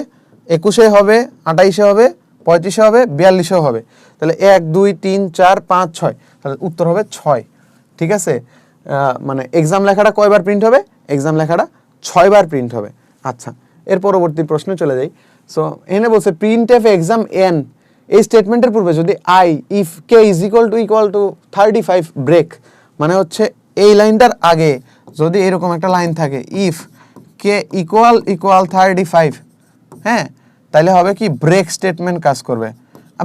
21-এ হবে, 28-এ হবে, 35-এ হবে, 42-এও হবে। তাহলে 1 2 3 4 5 6, তাহলে উত্তর হবে 6। ঠিক আছে, মানে এক্সাম লেখাটা কয়বার প্রিন্ট হবে? এক্সাম লেখাটা 6 বার প্রিন্ট হবে। আচ্ছা, এর পরবর্তী প্রশ্নে চলে যাই। সো এখানে বলছে প্রিন্ট এফ এক্সাম এন, এই স্টেটমেন্টের পূর্বে যদি i if k is equal to 35 break, মানে হচ্ছে এই লাইনটার আগে যদি এরকম একটা লাইন থাকে, ইফ কে ইকুয়াল 35, হ্যাঁ, তাহলে হবে কি ব্রেক স্টেটমেন্ট কাজ করবে।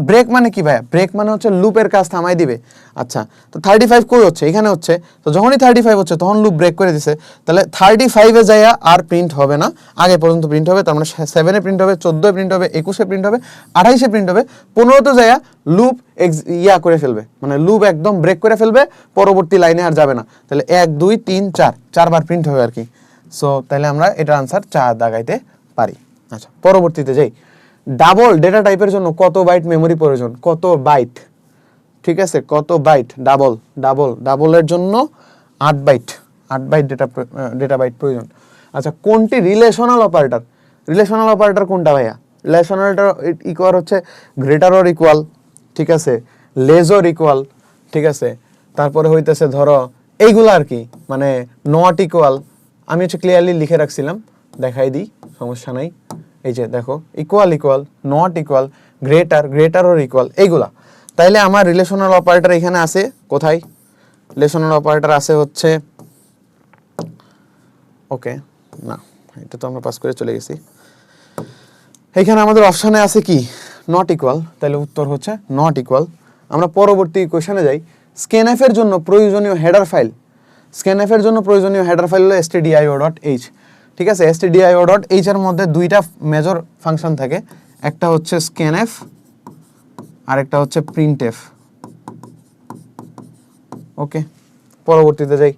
ব্রেক মানে কি ভাইয়া? ব্রেক মানে হচ্ছে লুপের কাজ থামাই দিবে। আচ্ছা, তো 35 কই হচ্ছে? এখানে হচ্ছে। তো যখনই 35 হচ্ছে তখন লুপ ব্রেক করে দিছে, তাহলে 35-এ যাইয়া আর প্রিন্ট হবে না, আগে পর্যন্ত প্রিন্ট হবে। তার মানে 7-এ প্রিন্ট হবে, 14-এ প্রিন্ট হবে, 21-এ প্রিন্ট হবে, 28-এ প্রিন্ট হবে, 15-তে যাইয়া লুপ করে ফেলবে, মানে লুপ একদম ব্রেক করে ফেলবে, পরবর্তী লাইনে আর যাবে না। তাহলে 1 2 3 4 4বার প্রিন্ট হবে আর কি। সো তাহলে আমরা এটার আনসার 4 দাগাইতে পারি। আচ্ছা, পরবর্তীতে যাই। ডাবল ডেটা টাইপের জন্য কত বাইট মেমরি প্রয়োজন? কত বাইট? ঠিক আছে, কত বাইট? ডাবলের জন্য 8 বাইট, 8 বাইট ডেটা বাইট প্রয়োজন। আচ্ছা, কোনটি রিলেশনাল অপারেটর? রিলেশনাল অপারেটর কোনটা ভাইয়া? রিলেশনালটা ইকুয়াল হচ্ছে গ্রেটার অর ইকুয়াল, ঠিক আছে, লেস অর ইকুয়াল, ঠিক আছে, তারপরে হইতেছে ধরো এইগুলো আর কি, মানে নট ইকুয়াল। আমি হচ্ছে ক্লিয়ারলি লিখে রাখছিলাম, দেখাই দিই, সমস্যা নাই। এই যে দেখো, equal, not equal, greater or equal, এইগুলা। তাইলে আমার রিলেশনাল অপারেটর এখানে আছে কোথায়? রিলেশনাল অপারেটর আছে হচ্ছে, ওকে না, এটা তো আমরা পাস করে চলে গেছি। এখানে আমাদের অপশানে আছে কি? নট ইকুয়াল, তাহলে উত্তর হচ্ছে নট ইকুয়াল। আমরা পরবর্তী কোশ্চেনে যাই। স্ক্যানএফ এর জন্য প্রয়োজনীয় হেডার ফাইল, স্ক্যানএফ এর জন্য প্রয়োজনীয় হেডার ফাইল হলো stdio.h। ঠিক আছে, stdio.h এর মধ্যে দুইটা মেজর ফাংশন থাকে, একটা হচ্ছে স্ক্যানএফ আর একটা হচ্ছে প্রিন্টএফ। ওকে, পরবর্তীতে যাই।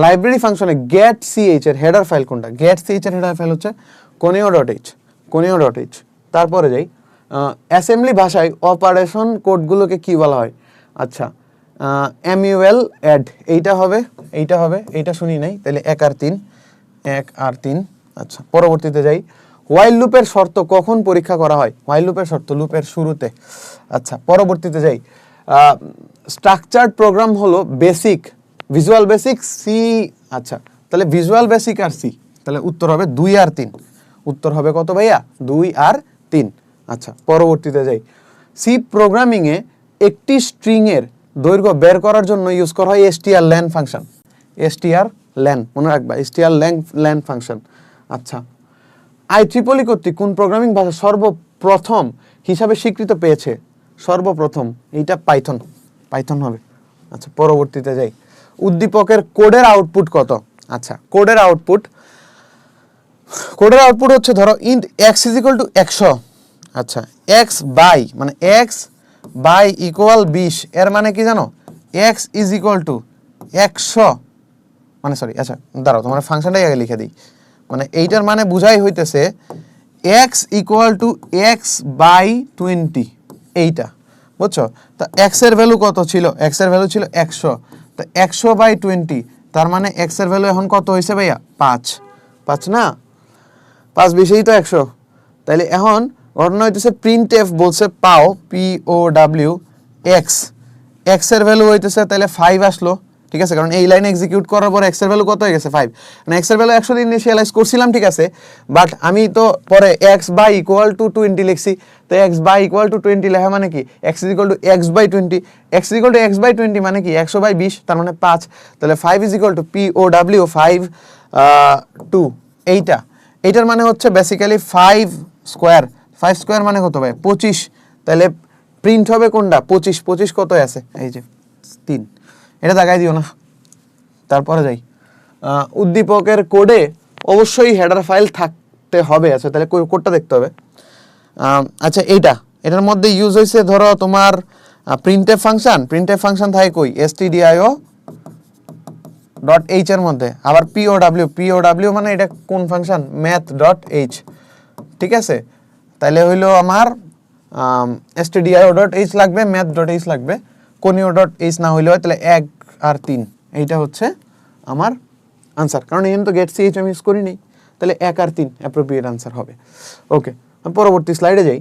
লাইব্রেরি ফাংশনে গেট সিএইচ এর হেডার ফাইল কোনটা? গেট সিএইচ এর হেডার ফাইল হচ্ছে conio.h। তারপরে যাই, অ্যাসেম্বলি ভাষায় অপারেশন কোডগুলোকে কি বলা হয়? আচ্ছা, MUL অ্যাড, এইটা হবে, এইটা শুনি নাই, তাহলে 1 আর 3। আচ্ছা, পরবর্তীতে যাই। হোয়াইল লুপের শর্ত কখন পরীক্ষা করা হয়? হোয়াইল লুপের শর্ত লুপের শুরুতে। আচ্ছা, পরবর্তীতে যাই। স্ট্রাকচার্ড প্রোগ্রাম হলো বেসিক, ভিজুয়াল বেসিক, সি। আচ্ছা, তাহলে ভিজুয়াল বেসিক আর সি, তাহলে উত্তর হবে 2 আর 3। উত্তর হবে কত ভাইয়া? 2 আর 3। আচ্ছা, পরবর্তীতে যাই। সি প্রোগ্রামিংয়ে একটি স্ট্রিংয়ের দৈর্ঘ্য বের করার জন্য ইউজ করা হয় strlen ফাংশন। strlen মনে রাখবা, strlen ফাংশন। আচ্ছা, IEEE কর্তৃক কোন প্রোগ্রামিং ভাষা সর্বপ্রথম হিসাবে স্বীকৃত পেয়েছে? সর্বপ্রথম এইটা পাইথন হবে। আচ্ছা, পরবর্তীতে যাই। উদ্দীপকের কোডের আউটপুট কত? আচ্ছা, কোডের আউটপুট হচ্ছে ধরো ইন্ট x = 100। আচ্ছা, x বাই মানে x বাই ইকুয়াল 20, এর মানে কি জানো? x = 100, মানে সরি, আচ্ছা দাঁড়াও, তোমার ফাংশনটাই আগে লিখে দিই। মানে এইটার মানে বুঝাই হইতেছে x = x বাই 20, এইটা বুঝছো? তো x এর ভ্যালু কত ছিল? x এর ভ্যালু ছিল 100, তো 100 বাই 20, তার মানে x এর ভ্যালু এখন কত হয়েছে ভাইয়া? 5 না? 5 বেশিই তো 100। তাইলে এখন ঘটনা হইতেছে প্রিন্টএফ বলছে পাও, POW x এর ভ্যালু হইতেছে তাহলে 5 আসলো। ঠিক আছে, কারণ এই লাইনে এক্সিকিউট করার পর x এর ভ্যালু কত হয়ে গেছে? 5। মানে x এর ভ্যালু 100 দিয়ে ইনিশিয়ালাইজ করছিলাম, ঠিক আছে, বাট আমি তো পরে x বাই ইকুয়াল টু 20 লিখছি। তো x বাই ইকুয়াল টু 20 লেখা মানে কি? x = x by 20, x = x by 20 মানে কি? 100 বাই 20, তার মানে 5। তাহলে 5 = POW 5 2, এইটার মানে হচ্ছে বেসিক্যালি 5 স্কোয়ার মানে কত ভাই? 25। তাহলে প্রিন্ট হবে কোনটা? 25 কত আছে? এই যে 3, এটা দাগাই দিও না। তারপরে যাই, উদ্দীপকের কোডে অবশ্যই হেডার ফাইল থাকতে হবে। আচ্ছা, তাহলে কোডটা দেখতে হবে। আচ্ছা, এটার মধ্যে ইউজ হয়েছে ধরো তোমার প্রিন্টএফ ফাংশন থাকে কই? stdio ডট এইচ এর মধ্যে আবার পিওডাব্লিউ মানে এটা কোন ফাংশন ম্যাথ ডট এইচ, ঠিক আছে। তাহলে হইলো আমার stdio ডট এইচ লাগবে, ম্যাথ ডট এইচ লাগবে, কোনিও ডট এইচ না হইলে হয় তাহলে 1 আর 3, এইটা হচ্ছে আমার আনসার। কারণ এখানে তো গেট সিএইচ আমি ইউজ করিনি, তাহলে 1 আর 3 অ্যাপ্রোপ্রিয়েট আনসার হবে। ওকে, আমি পরবর্তী স্লাইডে যাই।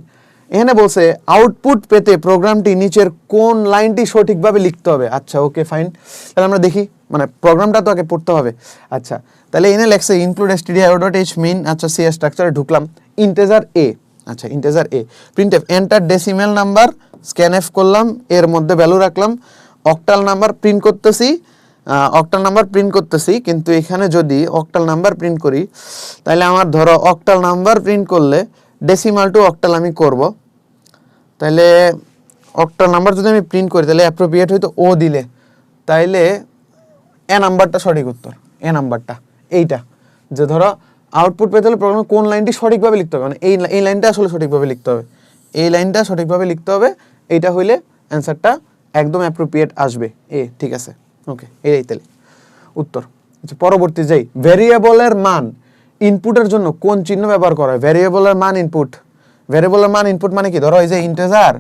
এখানে বলছে আউটপুট পেতে প্রোগ্রামটি নিচের কোন লাইনটি সঠিকভাবে লিখতে হবে। আচ্ছা ওকে ফাইন, তাহলে আমরা দেখি, মানে প্রোগ্রামটা তো আগে পড়তে হবে। আচ্ছা তাহলে এনে লেখছে include stdio dot h main, আচ্ছা সি স্ট্রাকচারে ঢুকলাম, ইন্টিজার এ, আচ্ছা integer a, printf enter decimal number, scanf করলাম, এর মধ্যে ভ্যালু রাখলাম, অক্টাল নাম্বার প্রিন্ট করতেছি, অক্টাল নাম্বার প্রিন্ট করতেছি, কিন্তু এখানে যদি অক্টাল নাম্বার প্রিন্ট করি তাহলে আমার ধরো অক্টাল নাম্বার প্রিন্ট করলে ডেসিমাল টু অক্টাল আমি করব, তাহলে অক্টাল নাম্বার যদি আমি প্রিন্ট করি তাহলে অ্যাপ্রোপ্রিয়েট হয়তো ও দিলে, তাইলে এ নাম্বারটা সঠিক উত্তর, এ নাম্বারটা এইটা, যে ধরো আউটপুট পেতে হলে প্রোগ্রামে কোন লাইনটি সঠিকভাবে লিখতে হবে, মানে এই লাইনটা আসলে সঠিকভাবে লিখতে হবে, এই লাইনটা সঠিকভাবে লিখতে হবে, এইটা হইলে অ্যান্সারটা একদম অ্যাপ্রোপ্রিয়েট আসবে, এ, ঠিক আছে। ওকে, এই তাহলে উত্তর। আচ্ছা পরবর্তী যাই, ভ্যারিয়েবলের মান ইনপুটের জন্য কোন চিহ্ন ব্যবহার করা হয়। ভ্যারিয়েবলের মান ইনপুট, ভ্যারিয়েবলের মান ইনপুট মানে কি, ধরো এই যে ইন্টিজার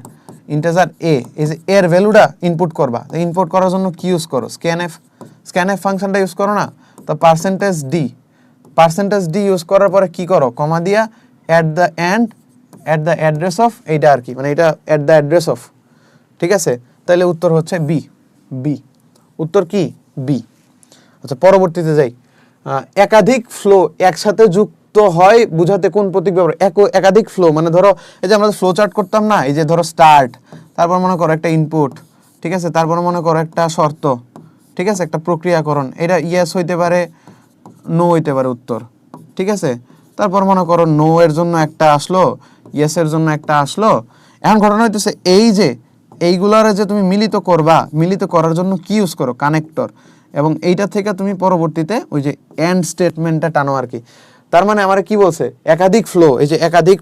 এ, এই যে এর ভ্যালুটা ইনপুট করবা, ইনপুট করার জন্য কি ইউজ করো, স্ক্যানএফ ফাংশনটা ইউজ করো না, তো পার্সেন্টেজ ডি ইউজ করার পরে কি করো, কমা দিয়া অ্যাট দ্য অ্যাড্রেস অফ, এইটা আর কি, মানে এটা অ্যাট দ্য অ্যাড্রেস অফ, ঠিক আছে। তাহলে উত্তর হচ্ছে বি, উত্তর কি বি। আচ্ছা পরবর্তীতে যাই, একাধিক ফ্লো একসাথে যুক্ত হয় বুঝাতে কোন প্রতীক ব্যবহার। একাধিক ফ্লো মানে ধরো এই যে আমরা ফ্লো চার্ট করতাম না, এই যে ধরো স্টার্ট, তারপর মনে করো একটা ইনপুট, ঠিক আছে, তারপর মনে করো একটা শর্ত, ঠিক আছে, একটা প্রক্রিয়াকরণ, এটা ইয়েস হইতে পারে, নো হইতে পারে উত্তর, ঠিক আছে। তারপর মনে করো নো এর জন্য একটা আসলো, ইয়েস এর জন্য একটা আসলো। এখন ঘটনা হইতেছে এই যে এইগুলার যে তুমি মিলিত করবা, মিলিত করার জন্য কি ইউজ করো, কানেক্টর, এবং এইটা থেকে তুমি পরবর্তীতে ওই যে এন্ড স্টেটমেন্টটা টানো আর কি। তার মানে আমার কি বলছে, একাধিক ফ্লো, এই যে একাধিক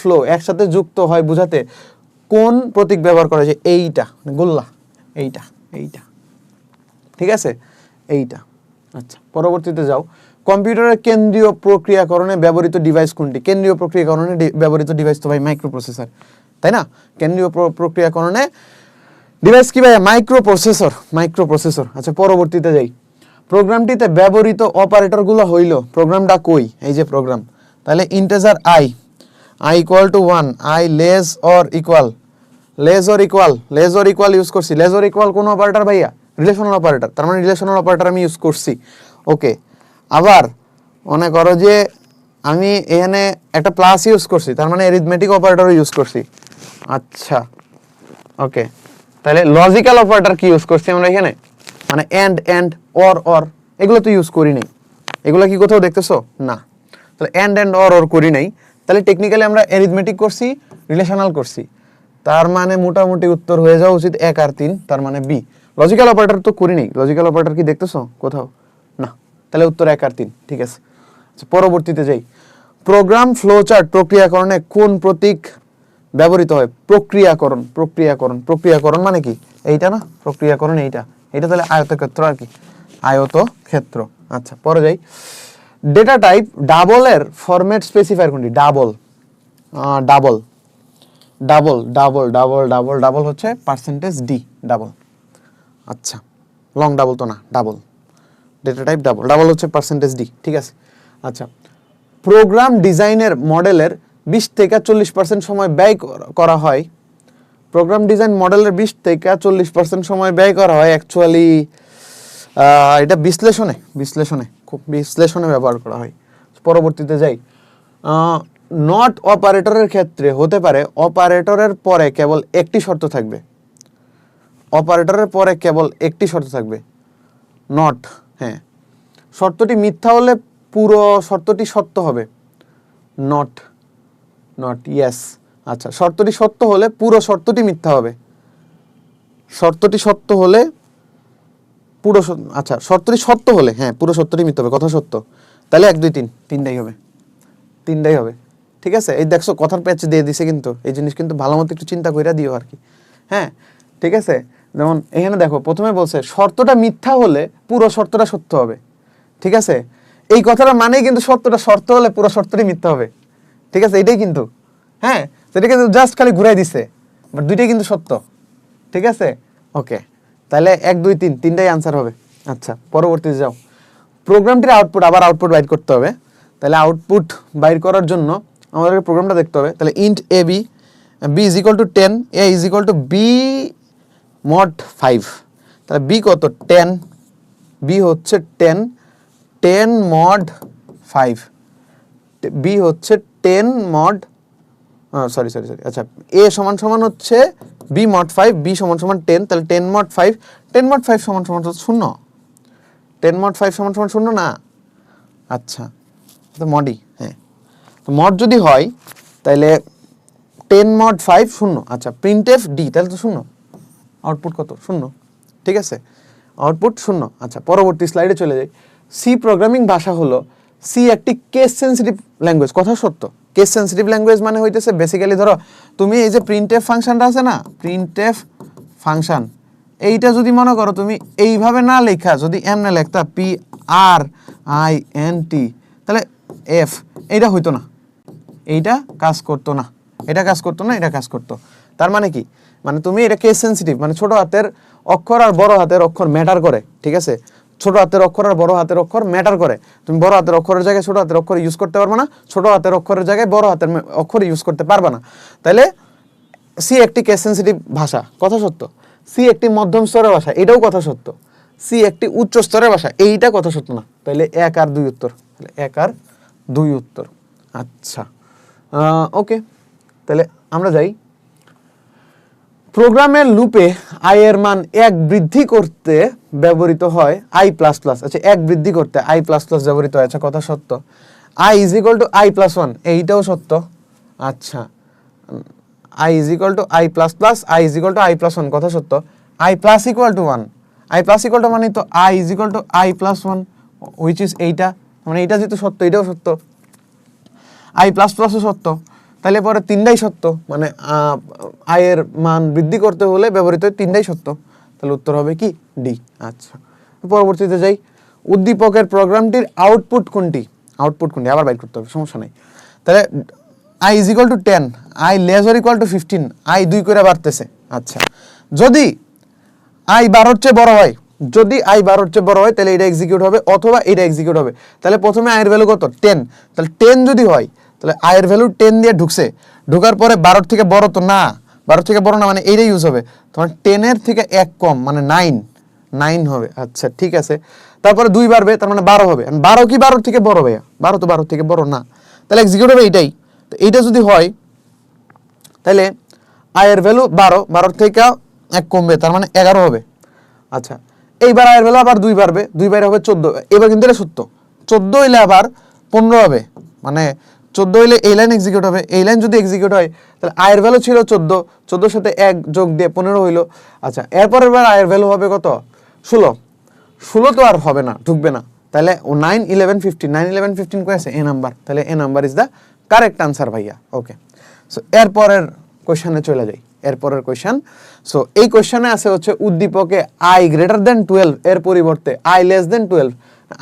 ফ্লো একসাথে যুক্ত হয় বুঝাতে কোন প্রতীক ব্যবহার করা যায়, এইটা গোল্লা, এইটা, ঠিক আছে, এইটা। আচ্ছা পরবর্তীতে যাও, কম্পিউটারের কেন্দ্রীয় প্রক্রিয়াকরণে ব্যবহৃত ডিভাইস কোনটি। কেন্দ্রীয় প্রক্রিয়াকরণে ব্যবহৃত ডিভাইস তো ভাই মাইক্রোপ্রসেসর, তাই না। কেন্দ্রীয় প্রক্রিয়াকরণে ডিভাইস কি ভাই, মাইক্রোপ্রসেসর। আচ্ছা পরবর্তীতে যাই, প্রোগ্রামটিতে ব্যবহৃত অপারেটরগুলো হইল, প্রোগ্রামটা কই, এই যে প্রোগ্রাম, তাহলে integer I equal to 1, i less or equal use করছি। লেস অর ইকুয়াল কোন অপারেটর ভাইয়া, রিলেশনাল অপারেটর, তার মানে রিলেশনাল অপারেটর আমি ইউজ করছি। ওকে, আবার মনে করো যে আমি এখানে একটা প্লাস ইউজ করছি, তার মানে অ্যারিথমেটিক অপারেটরও ইউজ করছি। আচ্ছা ওকে, তাহলে লজিক্যাল অপারেটর কি ইউজ করছি আমরা এখানে, মানে এন্ড অর এগুলো তো ইউজ করি নাই, এগুলো কি কোথাও দেখতেছো না, তাহলে এন্ড অর করি নাই, তাহলে টেকনিক্যালি আমরা অ্যারিথমেটিক করছি, রিলেশনাল করছি, তার মানে মোটামুটি উত্তর হয়ে যাওয়া উচিত 1 আর 3, তার মানে বি। লজিক্যাল অপারেটর তো করি নাই, লজিক্যাল অপারেটর কি দেখতেছো কোথাও না, তাহলে উত্তর 1 আর 3, ঠিক আছে। আচ্ছা পরবর্তীতে যাই, প্রোগ্রাম ফ্লোচার্ট প্রক্রিয়াকরণে কোন প্রতীক ব্যবহৃত হয়। প্রক্রিয়াকরণ মানে কি, এইটা না, প্রক্রিয়াকরণ এইটা তাহলে আয়তক্ষেত্র আর কি, আয়তক্ষেত্র। আচ্ছা পরে যাই, ডেটা টাইপ ডাবলের ফরম্যাট স্পেসিফায়ার কোনটি। ডাবল হচ্ছে পার্সেন্টেজ ডি, ডাবল। আচ্ছা লং ডাবল তো না, ডাবল, ডেটা টাইপ ডাবল হচ্ছে পার্সেন্টেজ ডি, ঠিক আছে। আচ্ছা প্রোগ্রাম ডিজাইনের মডেলের 20 থেকে 40% সময় ব্যয় করা হয়। প্রোগ্রাম ডিজাইন মডেলের 20 থেকে 40% সময় ব্যয় করা হয় অ্যাকচুয়ালি এটা বিশ্লেষণে ব্যবহার করা হয়। পরবর্তীতে যাই, নট অপারেটরের ক্ষেত্রে হতে পারে অপারেটরের পরে কেবল একটি শর্ত থাকবে, নট, হ্যাঁ, শর্তটি মিথ্যা হলে পুরো শর্তটি সত্য হবে, নট ইয়েস। আচ্ছা শর্তটি সত্য হলে পুরো শর্তটি মিথ্যা হবে, শর্তটি সত্য হলে শর্তটি সত্য হলে হ্যাঁ পুরো সত্যটি মিথ্যা হবে, কথা সত্য, তাহলে 1 2 3 তিনটাই হবে, ঠিক আছে। এই দেখছো কথার প্যাচ দিয়ে দিছে, কিন্তু এই জিনিস কিন্তু ভালো মতো একটু চিন্তা কইরা দিও আর কি, হ্যাঁ ঠিক আছে। যেমন এখানে দেখো প্রথমে বলছে শর্তটা মিথ্যা হলে পুরো শর্তটা সত্য হবে, ঠিক আছে? এই কথাটা মানে কিন্তু শর্তটা শর্ত হলে পুরো শর্তটাই মিথ্যা হবে, ঠিক আছে? এটাই কিন্তু, হ্যাঁ, সেটা কিন্তু জাস্ট খালি ঘুরাই দিছে, বাট দুইটাই কিন্তু সত্য, ঠিক আছে? ওকে, তাহলে 1 2 3 তিনটাই আনসার হবে। আচ্ছা, পরবর্তীতে যাও। প্রোগ্রামটির আউটপুট, আবার আউটপুট বাইর করতে হবে। তাহলে আউটপুট বাইর করার জন্য আমাদেরকে প্রোগ্রামটা দেখতে হবে। তাহলে int a b, b is equal to 10, a is equal to b mod 5। তাহলে বি কত? 10, বি হচ্ছে 10, 10 মড 5, বি হচ্ছে 10 মড, সরি, আচ্ছা, এ সমান সমান হচ্ছে বি মড 5, বি সমান সমান 10, তাহলে 10 মড 5, 10 মড 5 সমান সমান 0, 10 মড 5 সমান সমান 0 না? আচ্ছা, তো মডই, হ্যাঁ, তো মড যদি হয় তাহলে 10 মড 5 0। আচ্ছা, প্রিন্টএফ ডি, তাহলে তো 0, আউটপুট কত? 0, ঠিক আছে, আউটপুট 0। আচ্ছা, পরবর্তী স্লাইডে চলে যাই। সি প্রোগ্রামিং ভাষা হলো, সি একটি কেস সেন্সিটিভ ল্যাঙ্গুয়েজ, কথা সত্য। কেস সেন্সিটিভ ল্যাঙ্গুয়েজ মানে হইতেছে বেসিক্যালি ধরো তুমি এই যে প্রিন্টএফ ফাংশনটা আছে না, প্রিন্টএফ ফাংশন, এইটা যদি মনে করো তুমি এইভাবে না লেখা, যদি এমনে লেখতা P R I N T, তাহলে এফ, এইটা হইতো না, এইটা কাজ করতো না, এটা কাজ করতো না, এটা কাজ করতো। তার মানে কি? মানে তুমি এটা কেস সেন্সিটিভ, মানে ছোট হাতের অক্ষর আর বড় হাতের অক্ষর ম্যাটার করে, ঠিক আছে? ছোট হাতের অক্ষর আর বড় হাতের অক্ষর ম্যাটার করে। তুমি বড় হাতের অক্ষরের জায়গায় ছোট হাতের অক্ষর ইউজ করতে পারবে না, ছোট হাতের অক্ষরের জায়গায় বড় হাতের অক্ষর ইউজ করতে পারবে না। তাহলে সি একটি কেস সেন্সিটিভ ভাষা, কথা সত্য। সি একটি মধ্যম স্তরের ভাষা, এটাও কথা সত্য। সি একটি উচ্চ স্তরের ভাষা, এইটা কথা সত্য না। তাহলে 1 আর 2 উত্তর, তাহলে 1 আর 2 উত্তর। আচ্ছা, ওকে, তাহলে আমরা যাই। প্রোগ্রামের লুপে আই এর মান 1 বৃদ্ধি করতে ব্যবহৃত হয় আই প্লাস প্লাস। আচ্ছা, 1 বৃদ্ধি করতে আই প্লাস প্লাস ব্যবহৃত হয়, আচ্ছা, কথা সত্য। I is equal to i plus 1, এইটাও সত্য। আচ্ছা, I is equal to i plus plus, I is equal to i plus 1, কথা সত্য। I plus equal to 1, I plus equal two মানে তো I is equal to i plus 1, which is এইটা, মানে এইটা যেহেতু সত্য, এটাও সত্য। আই প্লাস প্লাসও সত্য, তাহলে পরে তিনটাই সত্য, মানে আয়ের মান বৃদ্ধি করতে হলে ব্যবহৃত তিনটাই সত্য, তাহলে উত্তর হবে কি? ডি। আচ্ছা, পরবর্তীতে যাই। উদ্দীপকের প্রোগ্রামটির আউটপুট কোনটি? আউটপুট কোনটি আবার বাইর করতে হবে, সমস্যা নেই। তাহলে I is equal to 10, I less or equal two 15, I 2 করে বাড়তেছে। আচ্ছা, যদি আই 12 চেয়ে বড় হয়, যদি আই 12 চেয়ে বড় হয় তাহলে এটা এক্সিকিউট হবে, অথবা এটা এক্সিকিউট হবে। তাহলে প্রথমে আয়ের ভ্যালু কত? 10, তাহলে 10 যদি হয় তাহলে আয়ের ভ্যালু 10 দিয়ে ঢুকছে, ঢোকার পরে 12 থেকে বড় তো না, 12 থেকে বড় না মানে এইটাই ইউজ হবে, তোমার 10 এর থেকে 1 কম মানে 9 হবে। আচ্ছা, ঠিক আছে, তারপরে 2 বাড়বে, তার মানে 12 হবে। 12 কি 12 থেকে বড় ভাইয়া? 12 তো 12 থেকে বড় না, তাহলে এক্সিকিউট হবে এইটাই। তো এইটা যদি হয় তাহলে আয়ের ভ্যালু 12 থেকে 1 কমবে, তার মানে 11 হবে। আচ্ছা, এইবার আয়ের ভ্যালু আবার 2 বাড়বে, 2 বাইরে হবে 14, এবার কিন্তু এটা সত্য। 14 হইলে আবার 15 হবে, মানে 14 হইলে এই লাইন এক্সিকিউট হবে, এই লাইন যদি এক্সিকিউট হয় তাহলে আয়ের ভ্যালু ছিল 14, 14 সাথে 1 যোগ দিয়ে 15 হইলো। আচ্ছা, এরপরের বার আয়ের ভ্যালু হবে কত? 16, 16 তো আর হবে না, ঢুকবে না, তাহলে 9 11 15, 9 11 15 কয়েছে এ নাম্বার, তাহলে A number is the correct answer ভাইয়া। ওকে, সো এরপরের কোয়েশ্চনে চলে যাই। এরপরের কোয়েশ্চন, সো এই কোয়েশ্চনে আছে হচ্ছে উদ্দীপকে আই গ্রেটার দেন 12 এর পরিবর্তে I less than 12,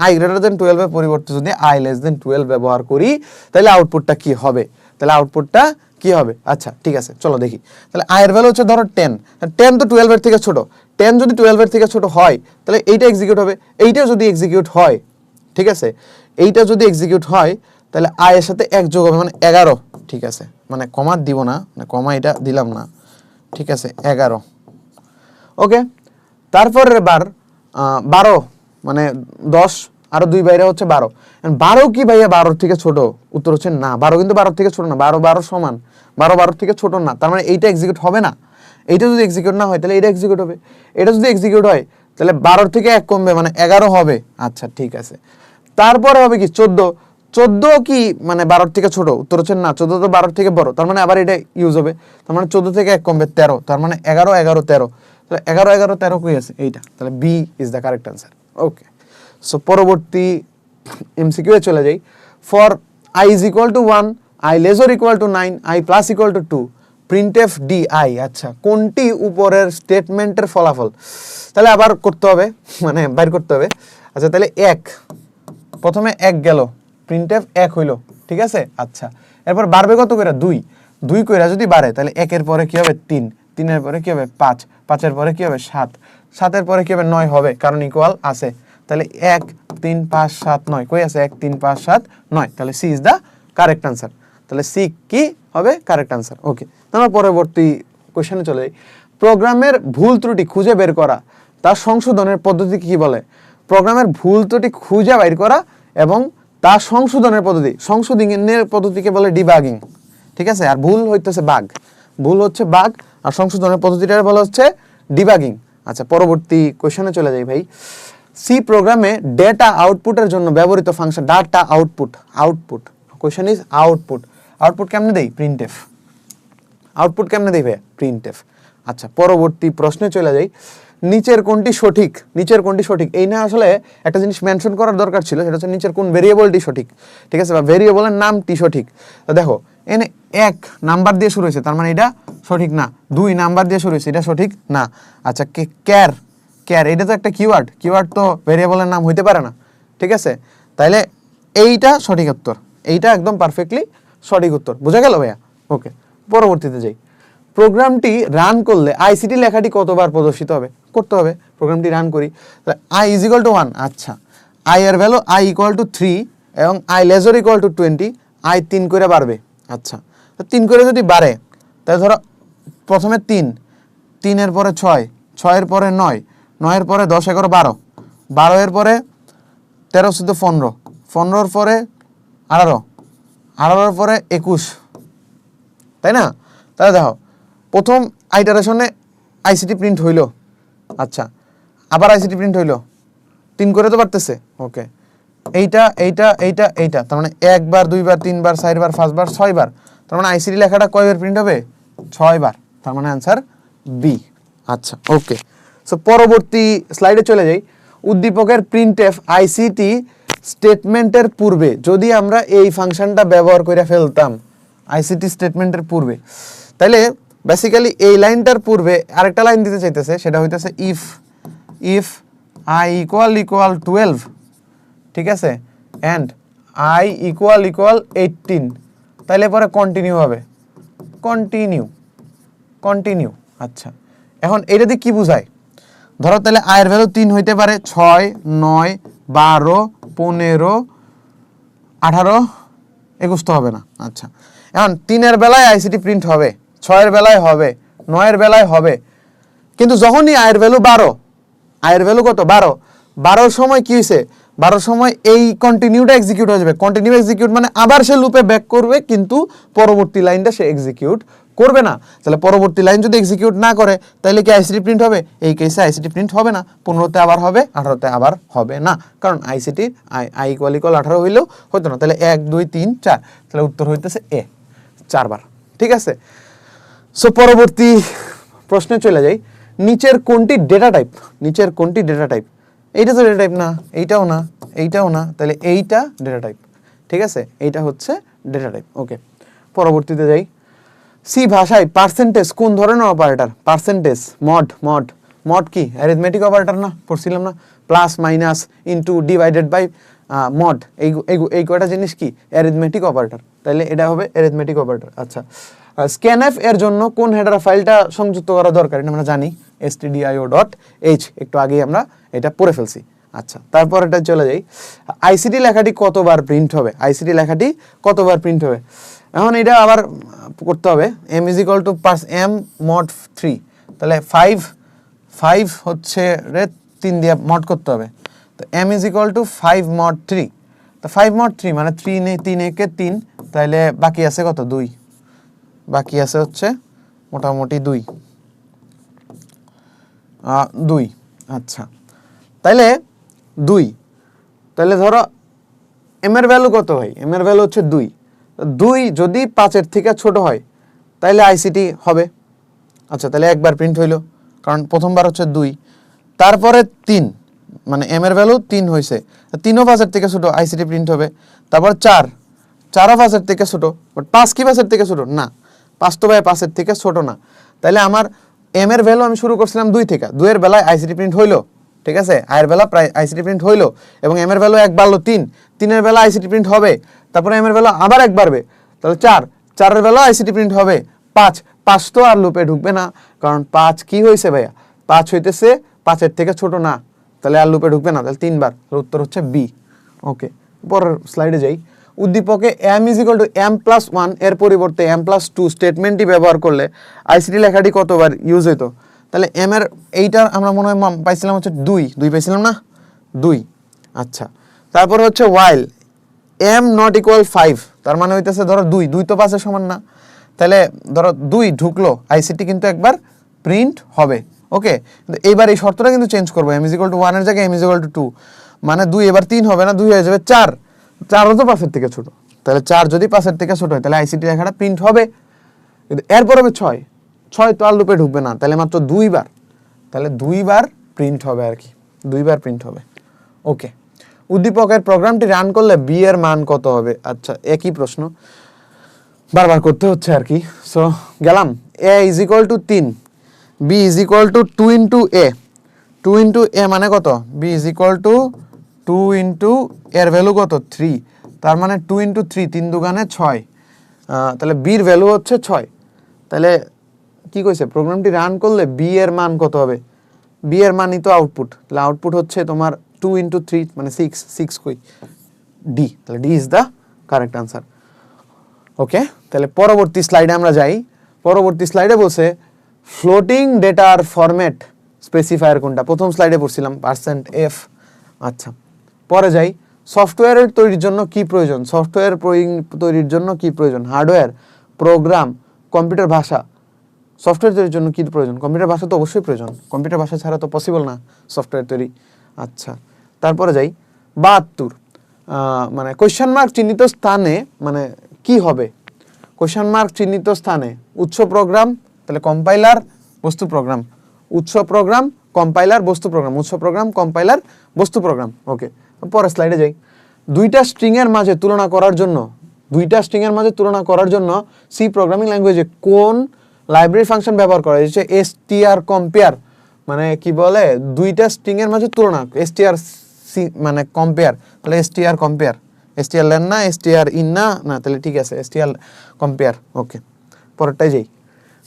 I greater than 12 এর পরিবর্তে যদি আই লেস দেন 12 ব্যবহার করি তাহলে আউটপুটটা কি হবে? তাহলে আউটপুটটা কি হবে? আচ্ছা, ঠিক আছে, চলো দেখি। তাহলে আই এর ভ্যালু হচ্ছে ধরো 10, 10 তো 12 এর থেকে ছোট, 10 যদি 12 এর থেকে ছোট হয় তাহলে এইটা এক্সিকিউট হবে, এইটাও যদি এক্সিকিউট হয়, ঠিক আছে, এইটা যদি এক্সিকিউট হয় তাহলে আই এর সাথে 1 যোগ হবে, মানে 11, ঠিক আছে, মানে কমা দিব না, মানে কমা এটা দিলাম না, ঠিক আছে, 11। ওকে, তারপরের বার 12, মানে 10 আরো 2 বাইরে হচ্ছে 12। 12 কি ভাইয়া 12 থেকে ছোট? উত্তর হচ্ছে না, 12 কিন্তু 12 থেকে ছোট না, 12 সমান, 12 থেকে ছোট না, তার মানে এইটা এক্সিকিউট হবে না। এইটা যদি এক্সিকিউট না হয় তাহলে এটা এক্সিকিউট হবে, এটা যদি এক্সিকিউট হয় তাহলে 12 থেকে 1 কমবে, মানে 11 হবে। আচ্ছা, ঠিক আছে, তারপরে হবে কি 14, 14 কি মানে 12 থেকে ছোট? উত্তর হচ্ছে না, 14 তো 12 থেকে বড়, তার মানে আবার এটা ইউজ হবে, তার মানে 14 থেকে 1 কমবে 13, তার মানে 11 11 13, তাহলে 11 11 13 কই আছে? এইটা, তাহলে B is the correct answer. Okay, so পরবর্তী এমসিকিউ এ চলে যাই। For i is equal to 1, i less or equal to 9, i plus equal to 2, printf d i, আচ্ছা কোনটি উপরের স্টেটমেন্টের ফলাফল, তাহলে আবার করতে হবে, মানে বাইর করতে হবে। আচ্ছা তাহলে এক, প্রথমে এক গেল, প্রিন্টএফ এক হইল, ঠিক আছে। আচ্ছা এরপর বাড়বে কত করে, দুই, দুই কইরা যদি বাড়ে তাহলে একের পরে কি হবে তিন, তিনের পরে কি হবে পাঁচ, পাঁচের পরে কি হবে সাত, সাতের পরে কি হবে নয় হবে, কারণ ইকুয়াল আছে। তাহলে 1 3 5 7 9 কই আছে 1 3 5 7 9, তাহলে C is the correct answer. তাহলে সি কি হবে কারেক্ট আনসার। ওকে, আমরা পরবর্তী কোশ্চেনে চলে যাই। প্রোগ্রামের ভুল ত্রুটি খুঁজে বের করা তার সংশোধনের পদ্ধতি কি বলে? প্রোগ্রামের ভুল ত্রুটি খুঁজে বের করা এবং তার সংশোধনের পদ্ধতি, সংশোধনের পদ্ধতিকে বলে ডিবাগিং, ঠিক আছে। আর ভুল হইতেছে বাগ, ভুল হচ্ছে বাগ, আর সংশোধনের পদ্ধতিটা বলা হচ্ছে ডিবাগিং। আচ্ছা পরবর্তী কোশ্চেনে চলে যাই ভাই। সি প্রোগ্রামে ডেটা আউটপুটের জন্য ব্যবহৃত function, data output, output question is output, output কেমনে দেই, প্রিন্টএফ, আউটপুট কেমনে দেই ভাই, প্রিন্টএফ। আচ্ছা পরবর্তী প্রশ্নে চলে যাই। নিচের কোনটি সঠিক, নিচের কোনটি সঠিক, এই না আসলে একটা জিনিস মেনশন করার দরকার ছিল, সেটা হচ্ছে নিচের কোন ভেরিয়েবলটি সঠিক, ঠিক আছে, বা ভেরিয়েবলের নামটি সঠিক। তো দেখো এনে এক নাম্বার দিয়ে শুরু হয়েছে, তার মানে এটা সঠিক না। দুই নাম্বার দিয়ে শুরু হয়েছে, এটা সঠিক না। আচ্ছা ক্যার, ক্যার এটা তো একটা কিওয়ার্ড, কিওয়ার্ড তো ভেরিয়েবলের নাম হইতে পারে না, ঠিক আছে। তাইলে এইটা সঠিক উত্তর, এইটা একদম পারফেক্টলি সঠিক উত্তর, বোঝা গেল ভাইয়া। ওকে পরবর্তীতে যাই। প্রোগ্রামটি রান করলে আইসিটি লেখাটি কতবার প্রদর্শিত হবে, করতে হবে। প্রোগ্রামটি রান করি, আই ইজ ইকুয়াল টু 1, আচ্ছা আই এর ভ্যালু আই ইকুয়াল টু 3 এবং i lesser equal to 20, i 3 করে বাড়বে। আচ্ছা তো 3 করে যদি বাড়ে তাহলে ধরো প্রথমে 3, 3-এর পরে 6, 6-এর পরে 9, 9-এর পরে 10 11 12, 12-এর পরে 13 14 15, 15-এর পরে 18, 18-এর পরে 21, তাই না। তাহলে দেখো প্রথম আইটারেশনে আইসিটি প্রিন্ট হইল, আচ্ছা আবার আইসিটি প্রিন্ট হইল, 3 করে তো বাড়তেছে। ওকে এইটা এইটা এইটা এইটা, তার মানে 1 বার 2 বার 3 বার 4 বার 5 বার 6 বার, তার মানে আইসিটি লেখাটা কয়বার প্রিন্ট হবে, 6 বার, তার মানে আনসার বি। আচ্ছা ওকে, সো পরবর্তী স্লাইডে চলে যাই। উদ্দীপকের প্রিন্টএফ আইসিটি স্টেটমেন্টের পূর্বে যদি আমরা এই ফাংশনটা ব্যবহার করে ফেলতাম, আইসিটি স্টেটমেন্টের পূর্বে, তাহলে বেসিক্যালি এই লাইনটার পূর্বে আরেকটা লাইন দিতে চাইতেছে, সেটা হইতেছে if, if I equal equal 12, ঠিক আছে, অ্যান্ড আই ইকুয়াল ইকুয়াল 18, তাহলে পরে কন্টিনিউ হবে, কন্টিনিউ, কন্টিনিউ। আচ্ছা এখন এটা দিয়ে কি বোঝায়, ধরো তাহলে আয়ের ভ্যালু 3 হইতে পারে 6 9 12 15 18 21 তো হবে না। আচ্ছা এখন 3-এর বেলায় আইসিটি প্রিন্ট হবে, 6-এর বেলায় হবে, 9-এর বেলায় হবে, কিন্তু যখনই আয়ের ভ্যালু 12, আয়ের ভ্যালু কত 12, 12-র সময় কি হয়েছে, 12-র সময় এই কন্টিনিউটা এক্সিকিউট হয়ে যাবে। কন্টিনিউ এক্সিকিউট মানে আবার সে লুপে ব্যাক করবে, কিন্তু পরবর্তী লাইনটা সে এক্সিকিউট করবে না। তাহলে পরবর্তী লাইন যদি এক্সিকিউট না করে তাহলে কি আইসিটি প্রিন্ট হবে, এই কেসে আইসিটি প্রিন্ট হবে না। 15-তে আবার হবে, 18-তে আবার হবে না, কারণ আইসিটি আই ইকুয়াল ইকুয়াল 18 হইলেও হতো না। তাহলে 1 2 3 4, তাহলে উত্তর হইতেছে এ, 4 বার, ঠিক আছে। সো পরবর্তী প্রশ্নে চলে যাই। নিচের কোনটি ডেটা টাইপ, নিচের কোনটি ডেটা টাইপ, এইটা তো ডেটা টাইপ না, এইটাও না, এইটাও না, তাহলে এইটা ডেটা টাইপ, ঠিক আছে, এইটা হচ্ছে ডেটা টাইপ। ওকে পরবর্তীতে যাই। সি ভাষায় পার্সেন্টেজ কোন ধরনের operator, percentage mod, mod, mod কি অ্যারিথমেটিক অপারেটর না, পড়ছিলাম না, plus minus into divided by mod, এই কয়টা জিনিস কি অ্যারিথমেটিক অপারেটর, তাহলে এটা হবে অ্যারিথমেটিক অপারেটর। আচ্ছা স্ক্যানএফ এর জন্য কোন হেডার ফাইলটা সংযুক্ত করা দরকার, এটা আমরা জানি stdio.h, একটু আগেই আমরা এটা পড়ে ফেলছি। আচ্ছা তারপর এটা চলে যাই। আইসিটি লেখাটি কতবার প্রিন্ট হবে, আইসিটি লেখাটি কতবার প্রিন্ট হবে, এখন এটা আবার করতে হবে m is equal two m mod 3, তাহলে 5 হচ্ছে রে 3 দিয়ে মড করতে হবে, তো m is equal two 5 mod 3, তো 5 mod 3 মানে 3 একে 3, তাহলে বাকি আছে কত 2, বাকি আছে হচ্ছে মোটামুটি 2। আচ্ছা তাইলে 2, তাহলে ধরো m এর ভ্যালু কত হয়, m এর ভ্যালু হচ্ছে 2, 2 যদি 5-এর থেকে ছোট হয় তাহলে আইসিটি হবে। আচ্ছা তাহলে একবার প্রিন্ট হইলো, কারণ প্রথমবার হচ্ছে 2, তারপরে 3, মানে m এর ভ্যালু 3 হয়েছে, 3ও 5-এর থেকে ছোট, আইসিটি প্রিন্ট হবে। তারপর 4, 4ও 5-এর থেকে ছোট, বাট 5 কি 5-এর থেকে ছোট না, বাস্তবে 5-এর থেকে ছোট না। তাহলে আমার এম এর ভ্যালু আমি শুরু করছিলাম 2 থেকে, 2 এর বেলায় আইসিটি প্রিন্ট হইলো, ঠিক আছে, আই এর বেলা প্রায় আইসিটি প্রিন্ট হইলো, এবং এম এর ভ্যালু 1 বাড়লো 3, 3 এর বেলা আইসিটি প্রিন্ট হবে, তারপরে এম এর বেলা আবার 1 বাড়বে, তাহলে 4, 4 এর বেলা আইসিটি প্রিন্ট হবে, 5, 5 তো আর লুপে ঢুকবে না, কারণ 5 কি হয়েছে ভাইয়া, 5 হইতেছে 5-এর থেকে ছোট না, তাহলে আর লুপে ঢুকবে না, তাহলে 3 বার, উত্তর হচ্ছে বি। ওকে, পরের স্লাইডে যাই। উদ্দীপকে m = m+1 এর পরিবর্তে m+2 স্টেটমেন্টটি ব্যবহার করলে আইসিটি লেখাটি কতবার ইউজ হইতো? তাহলে m এর এইটার আমরা মনে হয় পাইছিলাম হচ্ছে 2 পাইছিলাম না, 2। আচ্ছা, তারপর হচ্ছে while m ≠ 5, তার মানে হইতেছে ধরো 2 তো 5 এর সমান না, তাহলে ধরো 2 ঢুকলো, আইসিটি কিন্তু একবার প্রিন্ট হবে। ওকে, এইবার এই শর্তটা কিন্তু চেঞ্জ করবো, m = 1 এর জায়গায় m = 2, মানে 2 এবার 3 হবে না, 2 হয়ে যাবে 4, 4ও তো 5-এর থেকে ছোট, তাহলে 4 যদি 5-এর থেকে ছোট হয় তাহলে আইসিটি লেখাটা প্রিন্ট হবে। কিন্তু এরপর হবে 6 তো আর লুপে ঢুকবে না, তাহলে মাত্র 2 বার, তাহলে 2 বার প্রিন্ট হবে আর কি, 2 বার প্রিন্ট হবে। ওকে, উদ্দীপকের প্রোগ্রামটি রান করলে বি এর মান কত হবে? আচ্ছা, একই প্রশ্ন বারবার করতে হচ্ছে আর কি। সো গেলাম, a = 3, b = 2 × a, 2 × a মানে কত? b = 2 × এর ভ্যালু কত? 3, তার মানে 2 × 3, 3 দুগুণে 6, তাহলে বির ভ্যালু হচ্ছে 6। তাহলে কি কইছে, প্রোগ্রামটি রান করলে বি এর মান কত হবে? বি এর মানই তো আউটপুট, তাহলে আউটপুট হচ্ছে তোমার 2 × 3 মানে 6 কই, ডি, তাহলে D is the correct answer. Okay, তাহলে পরবর্তী স্লাইডে আমরা যাই। পরবর্তী স্লাইডে বলছে ফ্লোটিং ডেটার ফরম্যাট স্পেসিফায়ার কোনটা? প্রথম স্লাইডে পড়ছিলাম %f। আচ্ছা, পরে যাই, সফটওয়্যারের তৈরির জন্য কি প্রয়োজন? সফটওয়্যার তৈরির জন্য কি প্রয়োজন? হার্ডওয়্যার, প্রোগ্রাম, কম্পিউটার ভাষা। সফটওয়্যার তৈরির জন্য কি প্রয়োজন? কম্পিউটার ভাষা তো অবশ্যই প্রয়োজন, কম্পিউটার ভাষা ছাড়া তো পসিবল না সফটওয়্যার তৈরি। আচ্ছা, তারপরে যাই 72, মানে কোয়েশ্চেন মার্ক চিহ্নিত স্থানে মানে কি হবে? কোয়েশ্চেন মার্ক চিহ্নিত স্থানে উৎস প্রোগ্রাম, তাহলে কম্পাইলার বস্তু প্রোগ্রাম, উৎস প্রোগ্রাম কম্পাইলার বস্তু প্রোগ্রাম, উৎস প্রোগ্রাম কম্পাইলার বস্তু প্রোগ্রাম। ওকে, পরের স্লাইডে যাই। দুইটা স্ট্রিং এর মাঝে তুলনা করার জন্য সি প্রোগ্রামিং ল্যাঙ্গুয়েজে কোন লাইব্রেরি ফাংশন ব্যবহার করা হয়েছে? strcompare, মানে কি বলে, দুইটা স্ট্রিং এর মাঝে তুলনা, মানে কম্পেয়ার, তাহলে strlen না, strin না, তাহলে ঠিক আছে strcompare। ওকে, পরেরটাই যাই।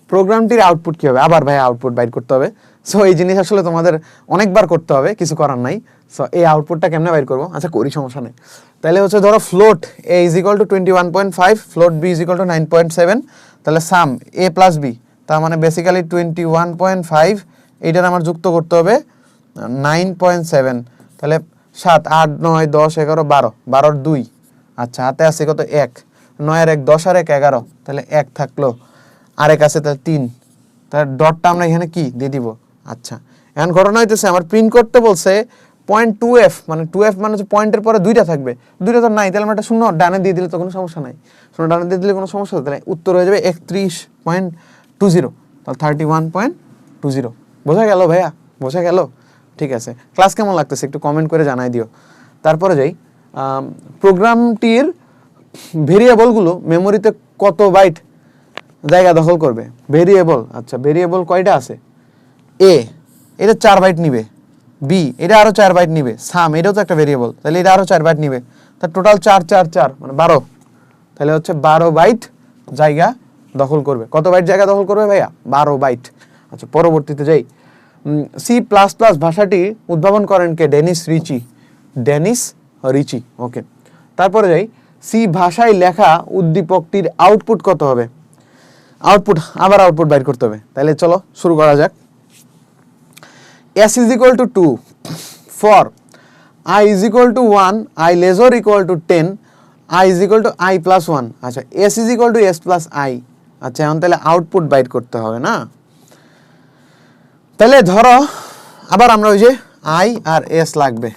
প্রোগ্রামটির আউটপুট কি হবে? আবার ভাই আউটপুট বাইর করতে হবে। সো এই জিনিস আসলে তোমাদের অনেকবার করতে হবে, কিছু করার নাই। সো এই আউটপুটটা কেমনে বাইর করবো? আচ্ছা করি, সমস্যা নেই। তাহলে হচ্ছে ধরো ফ্লোট a = 21.5, ফ্লোট b = 9.7, তাহলে সাম a + b, তার মানে বেসিক্যালি 21.5, এইটার আমার যুক্ত করতে হবে 9.7, তাহলে 7, 8, 9, 10, 11, 12, 12 2। আচ্ছা, হাতে আছে কত? 1, 9 আর 1, 10 আর 1, 11, তাহলে 1 থাকলো, আরেক আছে তাহলে 3, তাহলে ডটটা আমরা এখানে কি দিয়ে দিব। আচ্ছা, এখন ঘটনা হইতেছে আমার প্রিন্ট করতে বলছে 0.2f, মানে 2f মানে হচ্ছে পয়েন্টের পরে 2টা থাকবে, 2টা তো নাই, তাহলে আমরা একটা শূন্য ডানে দিয়ে দিলে তো কোনো সমস্যা নাই, শূন্য ডানে দিয়ে দিলে কোনো সমস্যা নেই, তাহলে উত্তর হয়ে যাবে 31.20, তাহলে 31.20। বোঝা গেল ভাইয়া? বোঝা গেল? ঠিক আছে, ক্লাস কেমন লাগতেছে একটু কমেন্ট করে জানাই দিও। তারপরে যাই, প্রোগ্রামটির ভেরিয়েবলগুলো মেমোরিতে কত বাইট জায়গা দখল করবে? ভেরিয়েবল, আচ্ছা ভেরিয়েবল কয়টা আছে? এ এটা 4 বাইট নিবে, বি এটা আরো 4 বাইট নিবে, সাম এটাও তো একটা ভেরিয়েবল, তাহলে এটা আরো 4 বাইট নিবে, তার টোটাল 4 4 4 মানে 12, তাহলে হচ্ছে 12 বাইট জায়গা দখল করবে। কত বাইট জায়গা দখল করবে ভাইয়া? 12 বাইট। আচ্ছা, পরবর্তীতে যাই। সি প্লাস প্লাস ভাষাটি উদ্ভাবন করেন কে? ডেনিস রিচি। ওকে, তারপরে যাই, সি ভাষায় লেখা উদ্দীপকটির আউটপুট কত হবে? আবার আউটপুট বাইর করতে হবে। তাহলে চলো শুরু করা যাক। s = 2 for I = 1, I <= 10, I = I + 1। আচ্ছা, s = s + i। আচ্ছা, এখন তাহলে আউটপুট বাইর করতে হবে না? তাহলে ধরো আবার আমরা ওই যে i আর s লাগবে।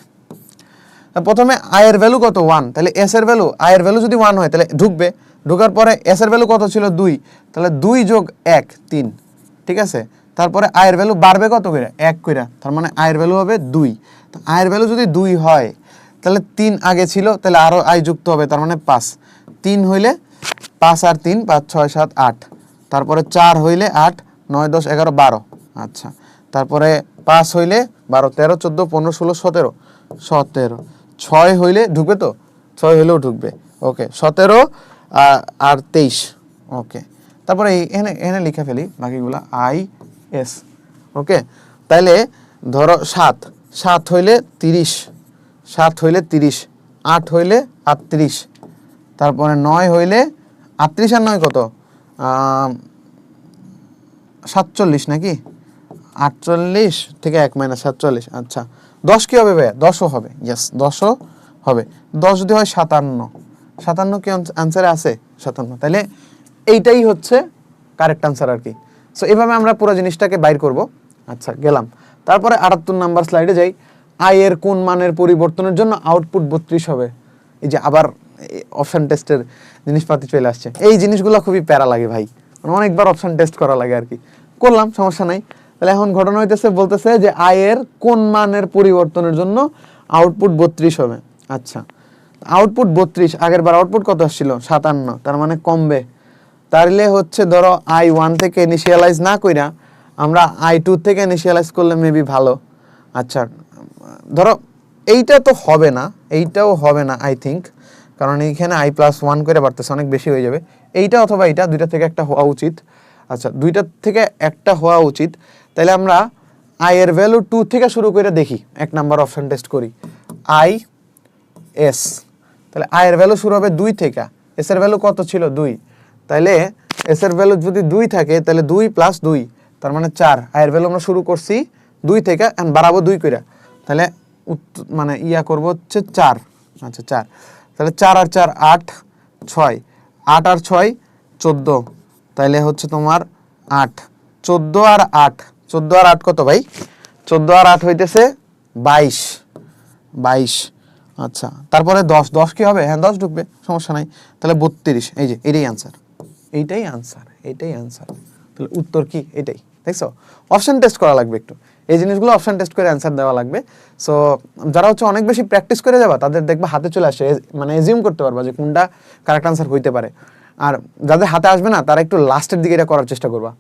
প্রথমে i এর ভ্যালু কত? 1, তাহলে s এর ভ্যালু, i এর ভ্যালু যদি 1 হয় তাহলে ঢুকবে, ঢোকার পরে s এর ভ্যালু কত ছিল? 2, তাহলে 2 + 1 3, ঠিক আছে। তারপরে i এর ভ্যালু বাড়বে কত করে? 1 কইরা, তার মানে i এর ভ্যালু হবে 2। তো i এর ভ্যালু যদি 2 হয় তাহলে 3 আগে ছিল, তাহলে আরো i যুক্ত হবে, তার মানে 5, 3 হইলে 5 আর 3 5 6 7 8, তারপরে 4 হইলে 8, 9, 10, 11, 12, আচ্ছা, তারপরে 5 হইলে 12, 13, 14, 15, 16, 17, 17, 6 হইলে ঢুকবে তো, 6 হইলেও ঢুকবে, ওকে, 17 আর 23, ওকে, তারপরে এখানে এখানে লিখে ফেলি বাকিগুলা IS, ওকে, তাইলে ধরো 7, 7 হইলে 30, 7 হইলে 30, 8 হইলে 38, তারপরে 9 হইলে 38 আর 9 কত, 47 নাকি, 48 থেকে 1 মাইনাস 47, আচ্ছা, 10 কি হবে ভাইয়া, 10ও হবে, ইয়েস 10ও হবে, 10 যদি হয় 57, 57 কি আনসারে আছে, 57, তাহলে এইটাই হচ্ছে কারেক্ট আনসার আর কি। সো এইভাবে আমরা পুরো জিনিসটাকে বাইর করব। আচ্ছা, গেলাম, তারপরে 78 নাম্বার স্লাইডে যাই। আই এর কোন মানের পরিবর্তনের জন্য আউটপুট 32 হবে। এই যে আবার অপশন টেস্টের জিনিসপাতি চলে আসছে, এই জিনিসগুলো খুবই প্যারা লাগে ভাই, মানে অনেকবার অপশন টেস্ট করা লাগে আর কি, করলাম, সমস্যা নাই। তাহলে এখন ঘটনা হইতেছে, বলতেছে যে আই এর কোন মানের পরিবর্তনের জন্য আউটপুট 32 হবে। আচ্ছা, আউটপুট 32, আগের বার আউটপুট কত আসছিল 57, তার মানে কমবে। তাহলে হচ্ছে ধরো I1 থেকে ইনিশিয়ালাইজ না কইরা আমরা I2 থেকে ইনিশিয়ালাইজ করলে মেবি ভালো। আচ্ছা, ধরো এইটা তো হবে না, এইটাও হবে না আই থিঙ্ক, কারণ এইখানে I+1 করে বাড়তেছে, অনেক বেশি হয়ে যাবে। এইটা অথবা এইটা, দুইটা থেকে একটা হওয়া উচিত। আচ্ছা, দুইটার থেকে একটা হওয়া উচিত। তাহলে আমরা আই এর ভ্যালু 2 থেকে শুরু করে দেখি, 1 নাম্বার অপশন টেস্ট করি, IS, তাহলে আই এর ভ্যালু শুরু হবে 2 থেকে, এস এর ভ্যালু কত ছিল 2, তাহলে এস এর ভ্যালু যদি 2 থাকে তাহলে 2 + 2, তার মানে 4, আই এর ভ্যালু আমরা শুরু করছি 2 থেকে এন্ড বাড়াবো 2 কইরা, তাহলে মানে ইয়া করব হচ্ছে 4, আচ্ছা 4, তাহলে 4 আর 4 8, 6, 8 আর 6 14, তাহলে হচ্ছে তোমার 8, 14 আর 8, 14 আর 8 কত ভাই, 14 আর 8 হইতেছে 22, 22, আচ্ছা, তারপরে 10, 10 কি হবে, হ্যাঁ 10 ঢুকবে, সমস্যা নাই, তাহলে 32, এই যে এটাই আনসার, এইটাই আনসার, এইটাই আনসার। তাহলে উত্তর কি, এটাই, দেখছো, অপশন টেস্ট করা লাগবে একটু, এই জিনিসগুলো অপশন টেস্ট করে অ্যান্সার দেওয়া লাগবে। সো যারা হচ্ছে অনেক বেশি প্র্যাকটিস করে যাবা, তাদের দেখবা হাতে চলে আসে, মানে এজিউম করতে পারবা যে কোনটা কারেক্ট আনসার হইতে পারে। আর যাদের হাতে আসবে না, তারা একটু লাস্টের দিকে এটা করার চেষ্টা করবা।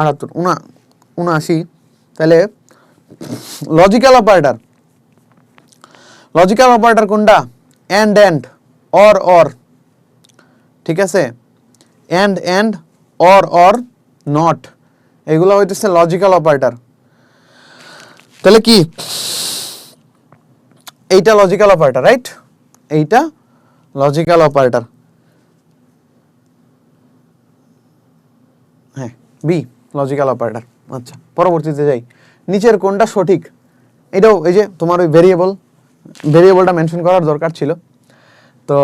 78, 79, তাহলে লজিক্যাল অপারেটর, লজিক্যাল অপারেটর কোনটা, এন্ড অর, ঠিক আছে, এন্ড অর নট, এগুলো হইতেছে লজিক্যাল অপারেটর। তাহলে কি এইটা লজিক্যাল অপারেটর, রাইট, এইটা লজিক্যাল অপারেটর, হ্যাঁ বি লজিক্যাল অপারেটর। আচ্ছা, পরবর্তীতে যাই, নিচের কোনটা সঠিক, এটাও এই যে তোমার ওই ভেরিয়েবলটা মেনশন করার দরকার ছিল। তো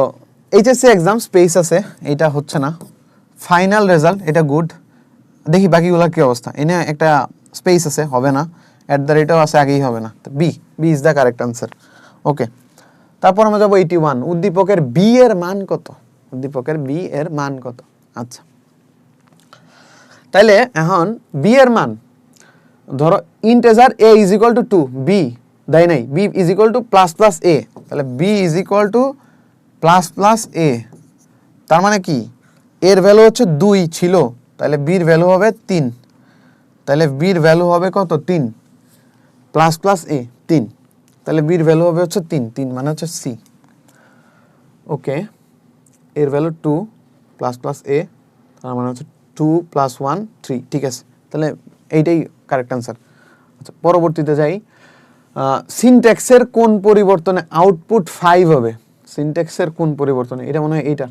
এইচএসসি এক্সাম স্পেস আছে, এইটা হচ্ছে না, ফাইনাল রেজাল্ট এটা গুড, দেখি বাকিগুলোর কি অবস্থা, এনে একটা স্পেস আছে, হবে না, @ও আছে, আগেই হবে না, তো B is the correct answer. Okay, তারপর আমরা যাবো 81, উদ্দীপকের বি এর মান কত, উদ্দীপকের বি এর মান কত। আচ্ছা, তাইলে এখন বি এর মান, ধরো ইন্টিজার a = 2, বি দেয় নাই, b = ++a, তাহলে b = ++a, তার মানে কি এর ভ্যালু হচ্ছে 2 ছিল, তাহলে b এর ভ্যালু হবে 3, তাহলে b এর ভ্যালু হবে কত, 3 ++a 3, তাহলে b এর ভ্যালু হবে হচ্ছে 3, 3 মানে হচ্ছে c। ওকে, এর ভ্যালু 2 ++a, তার মানে হচ্ছে 2 + 1 3, ঠিক আছে, তাহলে এইটাই কারেক্ট আনসার। আচ্ছা, পরবর্তীতে যাই, সিনট্যাক্সের কোন পরিবর্তনে আউটপুট 5 হবে, সিনট্যাক্সের কোন পরিবর্তনে, এটা মনে হয় এইটার,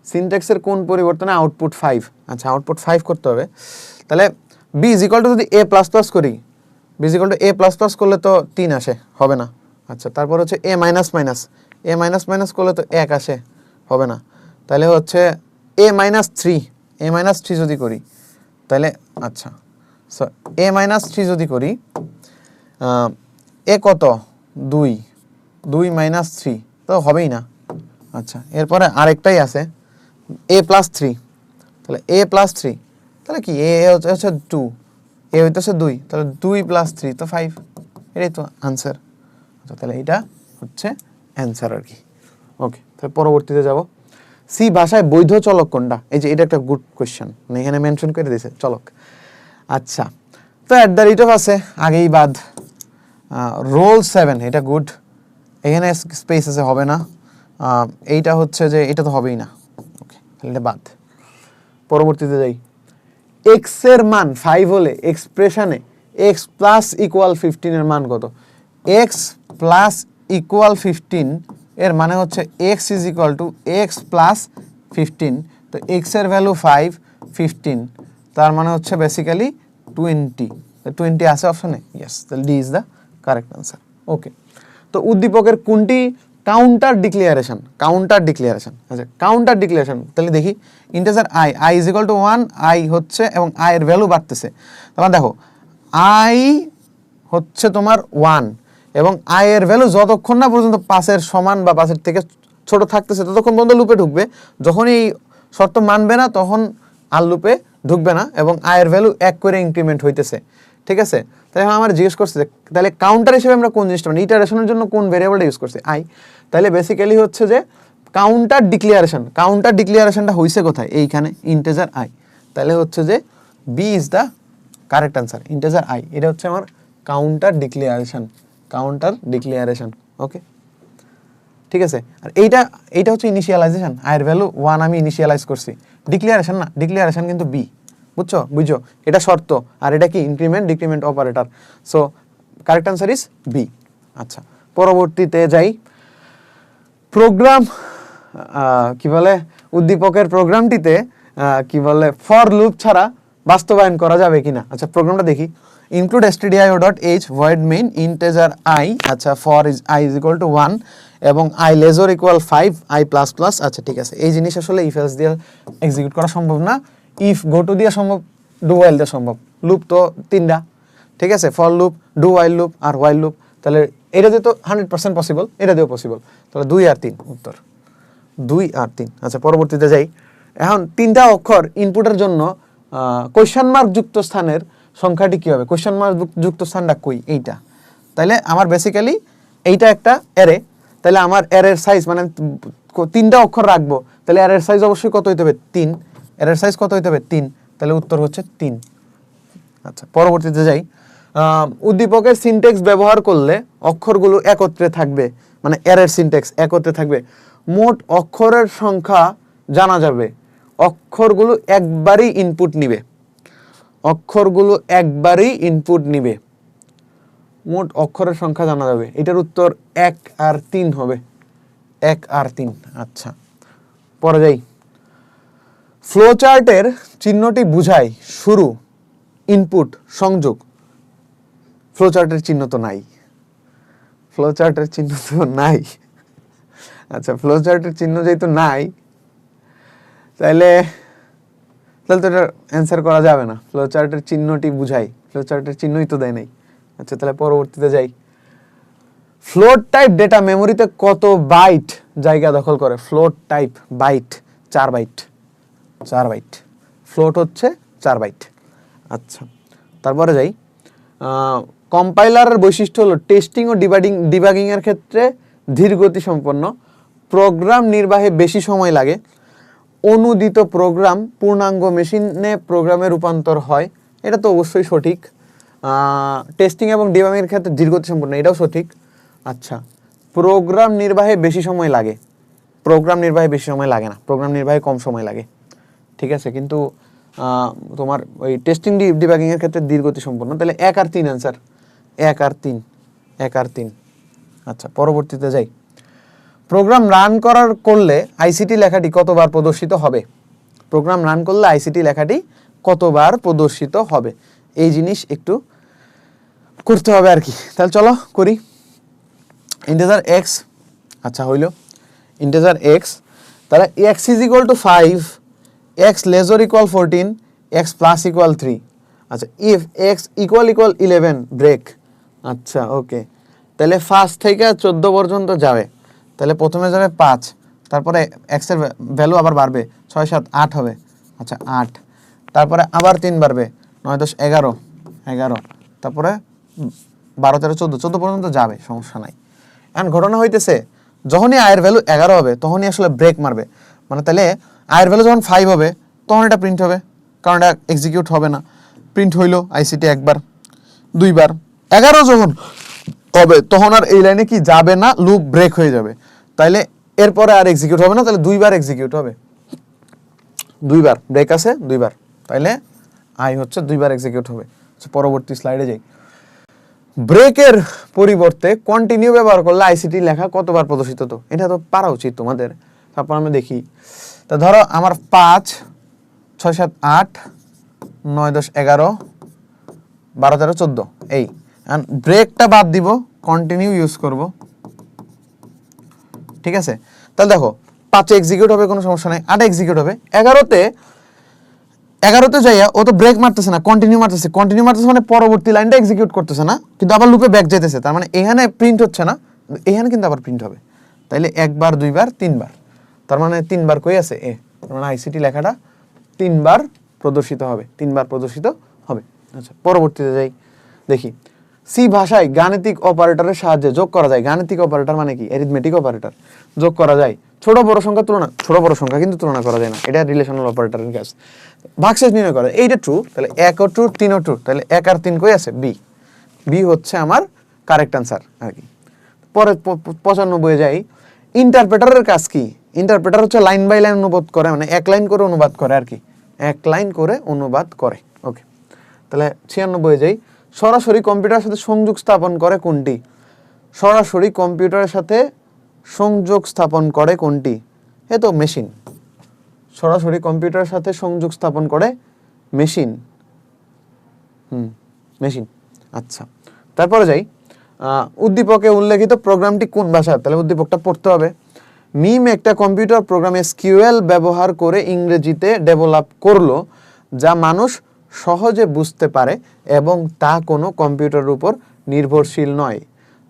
সিনট্যাক্সের কোন পরিবর্তনে আউটপুট 5, আচ্ছা আউটপুট 5 করতে হবে, তাহলে b = যদি a++ করি, b = a++ করলে তো 3 আসে, হবে না। আচ্ছা, তারপর হচ্ছে a-, a-, করলে তো 1 আসে, হবে না, তাহলে হচ্ছে a-3 যদি করি, তাহলে আচ্ছা, সো a-3 যদি করি, এ কত 2, 2 - 3 তো হবেই না। আচ্ছা, এরপরে আরেকটাই আছে a+3, তাহলে a+3, তাহলে কি এ হচ্ছে 2, এ হইতেছে 2, তাহলে 2 + 3 তো 5, এটাই তো আনসার। আচ্ছা, তাহলে এটা হচ্ছে অ্যান্সার আর কি। ওকে, তাহলে পরবর্তীতে যাব, সি ভাষায় বৈধ চলক কোনটা? এই যে এটা একটা গুড কোয়েশ্চেন, এখানে মেনশন করে দিয়েছে চলক। আচ্ছা, তো অ্যাট দ্য রেট অফ আছে, আগেই বাদ। রোল 7 এটা গুড, এখানে স্পেস আছে, হবে না। এইটা হচ্ছে যে এটা তো হবেই না, ওকে তাহলে এটা বাদ। পরবর্তীতে যাই, এক্স এর মান 5 হলে এক্সপ্রেশনে এক্স প্লাস ইকুয়াল 15 এর মান কত? এক্স প্লাস ইকুয়াল 15 এর মানে হচ্ছে x is equal two x plus 15। তো এক্স এর ভ্যালু 5, 15, তার মানে হচ্ছে বেসিক্যালি 20। 20 আছে অপশনে, ইয়েস, তাহলে D is the correct answer. Okay, তো উদ্দীপকের কোনটি কাউন্টার ডিক্লিয়ারেশন? কাউন্টার ডিক্লিয়ারেশন, আচ্ছা কাউন্টার ডিক্লিয়ারেশন তাহলে দেখি। Integer i is equal to 1, i হচ্ছে এবং আই এর ভ্যালু বাড়তেছে। তাহলে দেখো আই হচ্ছে তোমার 1 এবং আই এর ভ্যালু যতক্ষণ না পর্যন্ত 5-এর সমান বা 5-এর থেকে ছোট থাকতেছে ততক্ষণ পর্যন্ত লুপে ঢুকবে। যখনই এই শর্ত মানবে না তখন আর লুপে ঢুকবে না এবং আই এর ভ্যালু 1 করে ইনক্রিমেন্ট হইতেছে, ঠিক আছে? তাহলে আমার জিজ্ঞেস করছে তাহলে কাউন্টার হিসেবে আমরা কোন জিনিসটা মানে ইটারেশনের জন্য কোন ভেরিয়েবলটা ইউজ করছি? আই। তাহলে বেসিক্যালি হচ্ছে যে কাউন্টার ডিক্লিয়ারেশন, কাউন্টার ডিক্লিয়ারেশনটা হইছে কোথায়? এইখানে ইন্টিজার আই। তাহলে হচ্ছে যে B is the correct answer, integer i, এটা হচ্ছে আমার counter declaration, counter declaration. Okay, ঠিক আছে। আর এইটা হচ্ছে ইনিশিয়ালাইজেশন, আয়ের ভ্যালু 1 আমি ইনিশিয়ালাইজ করছি, ডিক্লিয়ারেশন না, ডিক্লিয়ারেশন কিন্তু বি, বুঝছো এটা শর্ত আর এটা কি increment decrement operator. So correct answer is B. আচ্ছা, পরবর্তীতে যাই। প্রোগ্রাম কি বলে, উদ্দীপকের প্রোগ্রামটিতে কি বলে ফর লুপ ছাড়া বাস্তবায়ন করা যাবে কিনা? আচ্ছা প্রোগ্রামটা দেখি। Include stdio.h void main integer I, আচ্ছা for is i is equal to 1 এবং i less or equal 5 i plus plus। আচ্ছা ঠিক আছে, এই জিনিস আসলে ইফ এলস দিয়ে এক্সিকিউট করা সম্ভব না, ইফ গো টু দিয়ে সম্ভব, ডু ওয়াইল দিয়ে সম্ভব। লুপ তো 3টা, ঠিক আছে, for loop, do while loop আর ওয়াইল লুপ। তাহলে এটা দিয়ে তো 100% পসিবল, এটা দিয়েও পসিবল। তাহলে 2 আর 3 উত্তর, 2 আর 3। আচ্ছা পরবর্তীতে যাই। এখন 3টা অক্ষর ইনপুটের জন্য কোয়েশ্চন মার্ক যুক্ত স্থানের সংখ্যাটি কী হবে? কোয়েশ্চন মার্ক যুক্ত স্থানটা কই? এইটা। তাহলে আমার বেসিক্যালি এইটা একটা অ্যারে, তাহলে আমার অ্যারের সাইজ মানে 3টা অক্ষর রাখবো, তাহলে অ্যারের সাইজ অবশ্যই কত হইতে হবে? 3। অ্যারের সাইজ কত হইতে হবে? 3। তাহলে উত্তর হচ্ছে 3। আচ্ছা পরবর্তীতে যাই। উদ্দীপকের সিনট্যাক্স ব্যবহার করলে অক্ষরগুলো একত্রে থাকবে, মানে অ্যারের সিনট্যাক্স একত্রে থাকবে। মোট অক্ষরের সংখ্যা জানা যাবে, অক্ষরগুলো একবারই ইনপুট নিবে, অক্ষরগুলো একবারই ইনপুট নিবে, মোট অক্ষরের সংখ্যা জানা যাবে। এটার উত্তর 1 আর 3 হবে, 1 আর 3। আচ্ছা পরে যাই। ফ্লোচার্টের চিহ্নটি বুঝায় শুরু, ইনপুট, সংযোগ। ফ্লোচার্টের চিহ্ন তো নাই, ফ্লোচার্টের চিহ্ন তো নাই। আচ্ছা ফ্লোচার্টের চিহ্ন যেহেতু নাই তাহলে তো এটা অ্যান্সার করা যাবে না। ফ্লোচার্টের চিহ্নটি বুঝাই, ফ্লোচার্টের চিহ্নই তো দেয় নাই। আচ্ছা তাহলে পরবর্তীতে যাই। ফ্লোট টাইপ ডেটা মেমোরিতে কত বাইট জায়গা দখল করে? Float type byte 4 byte, 4 byte. Float হচ্ছে 4 বাইট। আচ্ছা তারপরে যাই। কম্পাইলারের বৈশিষ্ট্য হলো টেস্টিং ও ডিবাগিং এর ক্ষেত্রে ধীর গতি সম্পন্ন, প্রোগ্রাম নির্বাহে বেশি সময় লাগে, অনুদিত প্রোগ্রাম পূর্ণাঙ্গ মেশিনে প্রোগ্রামে রূপান্তর হয়। এটা তো অবশ্যই সঠিক। টেস্টিং এবং ডিবাগিং এর ক্ষেত্রে ধীর গতি সম্পন্ন, এটাও সঠিক। আচ্ছা প্রোগ্রাম নির্বাহে বেশি সময় লাগে, প্রোগ্রাম নির্বাহে বেশি সময় লাগে না, প্রোগ্রাম নির্বাহে কম সময় লাগে, ঠিক আছে। কিন্তু তোমার ওই টেস্টিং ডিবাগিং এর ক্ষেত্রে ধীর গতি সম্পন্ন। তাহলে 1 আর 3 অ্যান্সার, 1 আর 3, 1 আর 3। আচ্ছা পরবর্তীতে যাই। প্রোগ্রাম রান করলে আইসিটি লেখাটি কতবার প্রদর্শিত হবে? প্রোগ্রাম রান করলে আইসিটি লেখাটি কতবার প্রদর্শিত হবে, এই জিনিস একটু করতে হবে আর কি। তাহলে চলো করি। ইন্টিজার এক্স, আচ্ছা হইল ইন্টিজার এক্স, তাহলে x is equal two 5, x less or equal 14, x plus equal 3। আচ্ছা ইফ এক্স ইকুয়াল 11 ব্রেক। আচ্ছা ওকে, তাহলে 5 থেকে 14 পর্যন্ত যাবে। তাহলে প্রথমে যাবে 5, তারপরে এক্সের ভ্যালু আবার বাড়বে, 6 7 8 হবে। আচ্ছা 8, তারপরে আবার 3 বাড়বে, 9 10 11, তারপরে 12 13 14 পর্যন্ত যাবে, সমস্যা নাই। এখন ঘটনা হইতেছে যখনই আয়ের ভ্যালু 11 হবে তখনই আসলে ব্রেক মারবে, মানে তাহলে আয়ের ভ্যালু যখন 5 হবে তখন এটা প্রিন্ট হবে, কারণ এটা এক্সিকিউট হবে না। প্রিন্ট হইলো আইসিটি একবার, দুইবার, 11 যখন হবে তখন আর এই লাইনে কি যাবে না, লুপ ব্রেক হয়ে যাবে। তাইলে এরপরে আর এক্সিকিউট হবে না, তাহলে দুইবার এক্সিকিউট হবে, দুইবার ব্রেক আছে, দুইবার, তাইলে আই হচ্ছে দুইবার এক্সিকিউট হবে। পরবর্তী স্লাইডে যাই। ব্রেকের পরিবর্তে কন্টিনিউ ব্যবহার করলে আইসিটি লেখা কতবার প্রদর্শিত হতো, এটা তো পারা উচিত তোমাদের। তারপর আমরা দেখি, তা ধরো আমার 5, 6, 7, 8, 9, 10, 11, 12, 13, 14 এই, ব্রেকটা বাদ দিব, কন্টিনিউ ইউজ করব, ঠিক আছে। তাহলে দেখো 5 এক্সিকিউট হবে, কোনো সমস্যা নাই, 8 এক্সিকিউট হবে, 11তে যাইয়া ও তো ব্রেক মারতেছে না, কন্টিনিউ মারতেছে, মানে পরবর্তী লাইনটা এক্সিকিউট করতেছে না, কিন্তু আবার লুপে ব্যাক যাইতেছে, তার মানে এখানে প্রিন্ট হচ্ছে না, এখানে কিন্তু আবার প্রিন্ট হবে। তাইলে একবার, দুইবার, তিনবার, তার মানে 3বার কই আছে এ, তার মানে আইসিটি লেখাটা 3বার প্রদর্শিত হবে, 3বার প্রদর্শিত হবে। আচ্ছা পরবর্তীতে যাই, দেখি সি ভাষায় গাণিতিক অপারেটরের সাহায্যে যোগ করা যায়। গাণিতিক অপারেটর মানে কি, অ্যারিথমেটিক অপারেটর, যোগ করা যায় ছোট বড় সংখ্যা তুলনা, ছোট বড় সংখ্যা কিন্তু তুলনা করা যায় না, এটা রিলেশনাল অপারেটরের কাজ। ভাগশেষ নির্ণয় করে, এইটা ট্রু, তাহলে 1 ও ট্রু, 3 ও ট্রু, তাহলে 1 আর 3 কই আছে, বি, বি হচ্ছে আমার কারেক্ট আনসার আর কি। পরে 95 যাই, ইন্টারপ্রেটারের কাজ কি? ইন্টারপ্রেটার হচ্ছে লাইন বাই লাইন অনুবাদ করে, মানে এক লাইন করে অনুবাদ করে আর কি, এক লাইন করে অনুবাদ করে। ওকে, তাহলে 96 যাই, সরাসরি কম্পিউটারের সাথে সংযোগ স্থাপন করে কোনটি? সরাসরি কম্পিউটারের সাথে সংযোগ স্থাপন করে কোনটি? এ তো মেশিন। সরাসরি কম্পিউটারের সাথে সংযোগ স্থাপন করে মেশিন, মেশিন। আচ্ছা তারপরে যাই, উদ্দীপকে উল্লেখিত প্রোগ্রামটি কোন ভাষার? তাহলে উদ্দীপকটা পড়তে হবে। মিম একটা কম্পিউটার প্রোগ্রাম এসকিউএল ব্যবহার করে ইংরেজিতে ডেভেলপ করলো, যা মানুষ সহজে বুঝতে পারে এবং তা কোনো কম্পিউটারের উপর নির্ভরশীল নয়।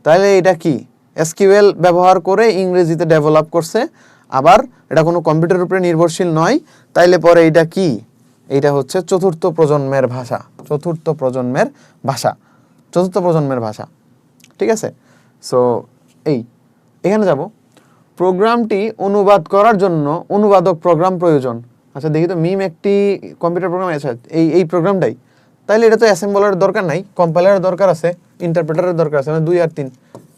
তাহলে এটা কি? এসকিউএল ব্যবহার করে ইংরেজিতে ডেভেলপ করছে, আবার এটা কোনো কম্পিউটারের উপরে নির্ভরশীল নয়, তাইলে পরে এটা কি? এইটা হচ্ছে চতুর্থ প্রজন্মের ভাষা, চতুর্থ প্রজন্মের ভাষা, চতুর্থ প্রজন্মের ভাষা, ঠিক আছে। সো এখানে যাব, প্রোগ্রামটি অনুবাদ করার জন্য অনুবাদক প্রোগ্রাম প্রয়োজন। আচ্ছা দেখি তো, মিম একটি কম্পিউটার প্রোগ্রাম আছে, এই প্রোগ্রামটাই, তাইলে এটা তো অ্যাসেম্বলারের দরকার নাই, কম্পাইলারের দরকার আছে, ইন্টারপ্রেটারের দরকার আছে, মানে 2 আর 3,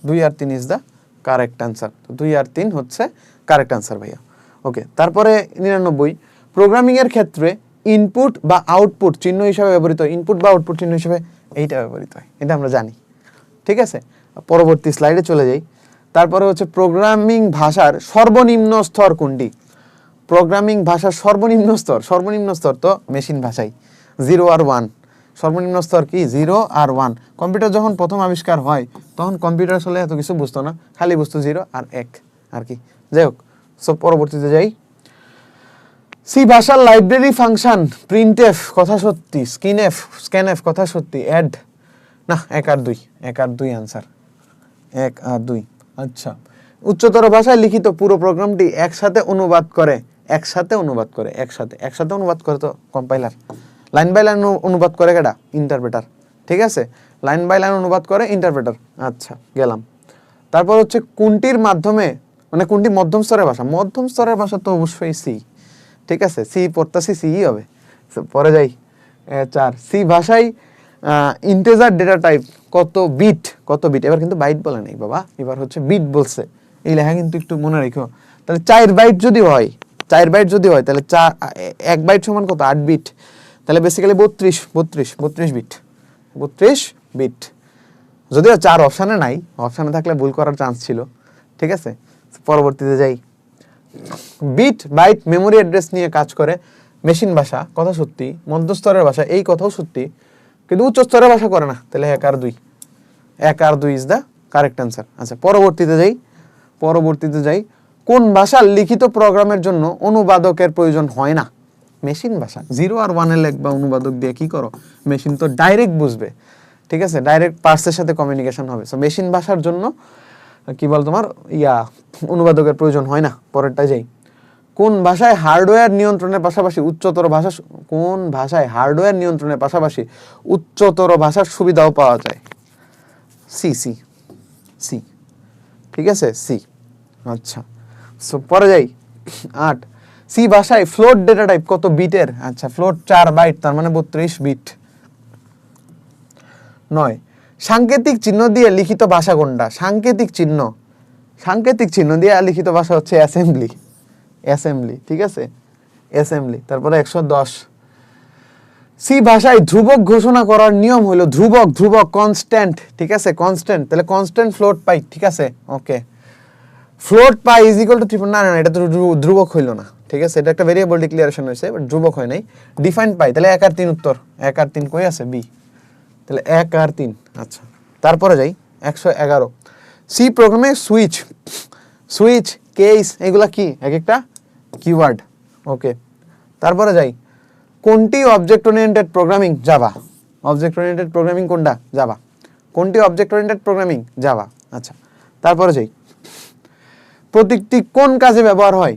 2 আর 3 ইজ দ্য কারেক্ট আনসার। 2 আর 3 হচ্ছে কারেক্ট আনসার ভাইয়া। ওকে, তারপরে 99, প্রোগ্রামিং এর ক্ষেত্রে ইনপুট বা আউটপুট চিহ্ন হিসাবে ব্যবহৃত, ইনপুট বা আউটপুট চিহ্ন হিসাবে এইটা ব্যবহৃত হয়, এটা আমরা জানি, ঠিক আছে। পরবর্তী স্লাইডে চলে যাই। তারপরে হচ্ছে প্রোগ্রামিং ভাষার সর্বনিম্ন স্তর কোনটি? প্রোগ্রামিং ভাষার সর্বনিম্ন স্তর তো মেশিন ভাষাই, 0 আর 1। সর্বনিম্ন স্তর কি? 0 আর 1। কম্পিউটার যখন প্রথম আবিষ্কার হয় তখন কম্পিউটার আসলে এত কিছু বুঝতো না, খালি বুঝতো 0 আর 1 আর কি। যাই হোক, সব পরবর্তীতে যাই। সি ভাষার লাইব্রেরি ফাংশন প্রিন্টএফ কথা সত্যি, স্ক্যানএফ কথা সত্যি, অ্যাড না, 1 আর 2, 1 আর 2 আনসার, 1 আর 2। আচ্ছা, উচ্চতর ভাষায় লিখিত পুরো প্রোগ্রামটি একসাথে অনুবাদ করে, একসাথে অনুবাদ করে তো কম্পাইলার। লাইন বাই লাইন অনুবাদ করে কেডা? ইন্টারপ্রেটার, ঠিক আছে। লাইন বাই লাইন অনুবাদ করে ইন্টারপ্রেটার। আচ্ছা গেলাম। তারপর হচ্ছে কোনটির মাধ্যমে, মানে কোনটি মধ্যম স্তরের ভাষা? মধ্যম স্তরের ভাষা তো অবশ্যই সি, ঠিক আছে, সি পড়তাছি, সি হবে। পরে যাই 4, সি ভাষায় ইন্টিজার ডেটা টাইপ কত বিট? এবার কিন্তু বাইট বলে নাই বাবা, এবার হচ্ছে বিট বলছে, এই লেখা কিন্তু একটু মনে রেখো। তাহলে 4 বাইট যদি হয়, তাহলে 1 বাইট সমান কত? 8 বিট, তাহলে বেসিক্যালি 32 বিট। যদিও 4 অপশানে নাই, অপশানে থাকলে ভুল করার চান্স ছিল, ঠিক আছে। পরবর্তীতে যাই, বিট বাইট মেমোরি অ্যাড্রেস নিয়ে কাজ করে মেশিন ভাষা, কথা সত্যি। মধ্যস্তরের ভাষা, এই কথাও সত্যি, কিন্তু উচ্চ স্তরের ভাষা করে না, তাহলে 1 আর 2 ইজ দ্য কারেক্ট আনসার। আচ্ছা পরবর্তীতে যাই, কোন ভাষার লিখিত প্রোগ্রামের জন্য অনুবাদকের প্রয়োজন হয় না? মেশিন ভাষা। 0 আর 1 এর লেখবা অনুবাদক দিয়ে কি করো? মেশিন তো ডাইরেক্ট বুঝবে, ঠিক আছে, ডাইরেক্ট পার্সের সাথে কমিউনিকেশন হবে। সো মেশিন ভাষার জন্য কি বল তোমার অনুবাদকের প্রয়োজন হয় না। পরেরটা যাই, কোন ভাষায় হার্ডওয়্যার নিয়ন্ত্রণের পাশাপাশি উচ্চতর ভাষার সুবিধাও পাওয়া যায়? সি, ঠিক আছে, সি। আচ্ছা, সো পরে যাই 8, সি ভাষায় ফ্লোট ডেটা টাইপ কত বিটের? আচ্ছা, ফ্লোট 4 বাইট, তার মানে 32 বিট। 9, সাংকেতিক চিহ্ন দিয়ে লিখিত ভাষা কোনটা? সাংকেতিক চিহ্ন দিয়ে লিখিত ভাষা হচ্ছে অ্যাসেম্বলি, ঠিক আছে, অ্যাসেম্বলি। তারপরে 110, সি ভাষায় ধ্রুবক ঘোষণা করার নিয়ম হলো ধ্রুবক কনস্ট্যান্ট, ঠিক আছে, কনস্ট্যান্ট। তাহলে কনস্ট্যান্ট ফ্লোট পাই, ঠিক আছে, okay. Float pi is equal to 3, না এটা তো ধ্রুবক হইলো না, ঠিক আছে, এটা একটা ভেরিয়েবল ডিক্লারেশন হয়েছে, বাট ধ্রুবক হয় নাই। ডিফাইন্ড পাই, তাহলে 1 আর 3 উত্তর। 1 আর 3 কই আছে? বি। তাহলে 1 আর 3। আচ্ছা, তারপরে যাই 111, সি প্রোগ্রামে সুইচ কেস এগুলা কি? এক একটা কিওয়ার্ড, ওকে। তারপরে যাই, কোনটি object oriented programming? Java. Object oriented programming কোনটা? জাভা। কোনটি অবজেক্ট ওরিয়েন্টেড প্রোগ্রামিং? জাভা। আচ্ছা, তারপরে যাই, প্রতীকটি কোন কাজে ব্যবহার হয়?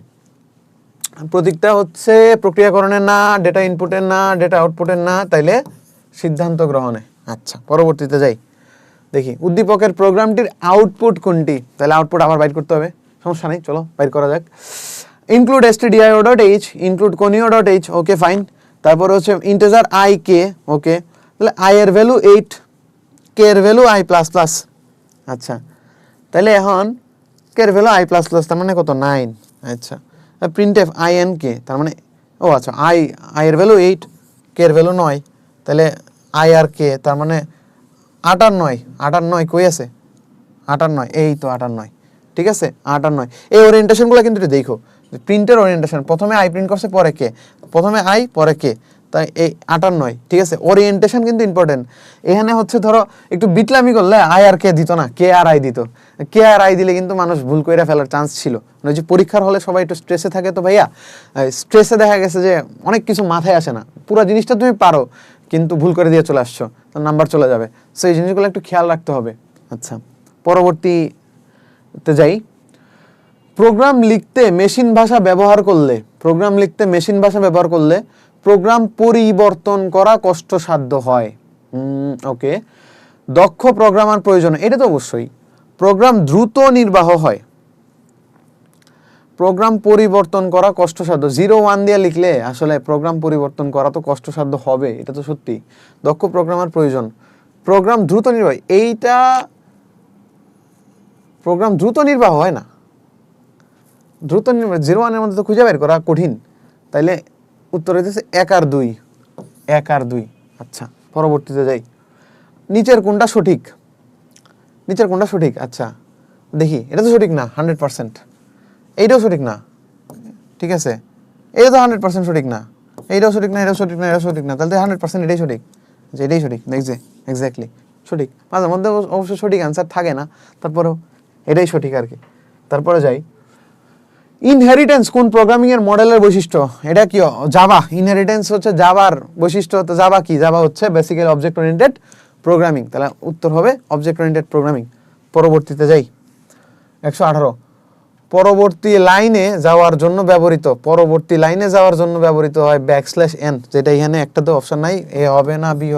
প্রতীকটা হচ্ছে প্রক্রিয়াকরণের না, ডেটা ইনপুটের না, ডেটা আউটপুটের না, তাইলে সিদ্ধান্ত গ্রহণে। আচ্ছা, পরবর্তীতে যাই, দেখি উদ্দীপকের প্রোগ্রামটির আউটপুট কোনটি? তাহলে আউটপুট আবার বাইর করতে হবে, সমস্যা নেই, চলো বাইর করা যাক। Include stdio.h, include conio.h, okay fine. তারপরে হচ্ছে ইন্টিজার i k, ওকে। তাহলে i এর ভ্যালু 8, k এর ভ্যালু i++। আচ্ছা, তাহলে এখন k এর ভ্যালু i++, তার মানে কত? 9। আচ্ছা, প্রিন্টএফ i n k, তার মানে ও আচ্ছা, i এর ভ্যালু 8, k এর ভ্যালু 9, তাহলে i আর k, তার মানে 8 আর 9, 8 আর 9 কই আছে? 8 আর 9, এই তো 8 আর 9, ঠিক আছে, 8 আর 9। এই ওরিয়েন্টেশনগুলো কিন্তু একটু দেখো, প্রিন্টের ওরিয়েন্টেশন, প্রথমে আই প্রিন্ট করছে, পরে কে, প্রথমে আই পরে কে, তাই এই 8 আর 9, ঠিক আছে, ওরিয়েন্টেশন কিন্তু ইম্পর্টেন্ট। এখানে হচ্ছে ধরো একটু বিটলামি করলে আই আর কে দিত না, কে আর আই দিত। কে আর আই দিলে কিন্তু মানুষ ভুল করে ফেলার চান্স ছিল। যে পরীক্ষার হলে সবাই একটু স্ট্রেসে থাকে, তো ভাইয়া স্ট্রেসে দেখা গেছে যে অনেক কিছু মাথায় আসে না, পুরো জিনিসটা তুমি পারো কিন্তু ভুল করে দিয়ে চলে আসছো, তার নাম্বার চলে যাবে। সো এই জিনিসগুলো একটু খেয়াল রাখতে হবে। আচ্ছা, পরবর্তীতে যাই, প্রোগ্রাম লিখতে মেশিন ভাষা ব্যবহার করলে প্রোগ্রাম পরিবর্তন করা কষ্টসাধ্য হয়। ওকে, দক্ষ প্রোগ্রামার প্রয়োজন, এটা তো অবশ্যই। প্রোগ্রাম দ্রুত নির্বাহ হয়, প্রোগ্রাম পরিবর্তন করা কষ্টসাধ্য। 0-1 দিয়ে লিখলে আসলে প্রোগ্রাম পরিবর্তন করা তো কষ্টসাধ্য হবে, এটা তো সত্যি। দক্ষ প্রোগ্রামার প্রয়োজন, প্রোগ্রাম দ্রুত নির্বাহ, এইটা প্রোগ্রাম দ্রুত নির্বাহ হয় না, 0-1 এর মধ্যে তো খুঁজে বের করা কঠিন। তাইলে উত্তর হইতেছে 1 আর 2, 1 আর 2। আচ্ছা, পরবর্তীতে যাই, নিচের কোনটা সঠিক? আচ্ছা দেখি, এটা তো সঠিক না 100%, এইটাও সঠিক না, ঠিক আছে, এটা তো 100% সঠিক না, এইটাও সঠিক না, এটাও সঠিক না, এটাও সঠিক না, তাহলে 100% এটাই সঠিক, যে এটাই সঠিক, দেখছে এক্স্যাক্টলি সঠিক। মাঝে মধ্যে অবশ্যই সঠিক অ্যান্সার থাকে না, তারপরেও এটাই সঠিক আর কি। তারপরে যাই, ইনহেরিটেন্স কোন প্রোগ্রামিং এর মডেলের বৈশিষ্ট্য? এটা কি? জাভা। ইনহেরিটেন্স হচ্ছে জাভার বৈশিষ্ট্য, তো জাভা কি? জাভা হচ্ছে বেসিক্যালি অবজেক্ট ওরিয়েন্টেড প্রোগ্রামিং, তাহলে উত্তর হবে অবজেক্ট ওরিয়েন্টেড প্রোগ্রামিং। পরবর্তীতে যাই, 118, পরবর্তী লাইনে যাওয়ার জন্য ব্যবহৃত হয় \n, যেটা এখানে একটা তো অপশন নাই, এ হবে না, বি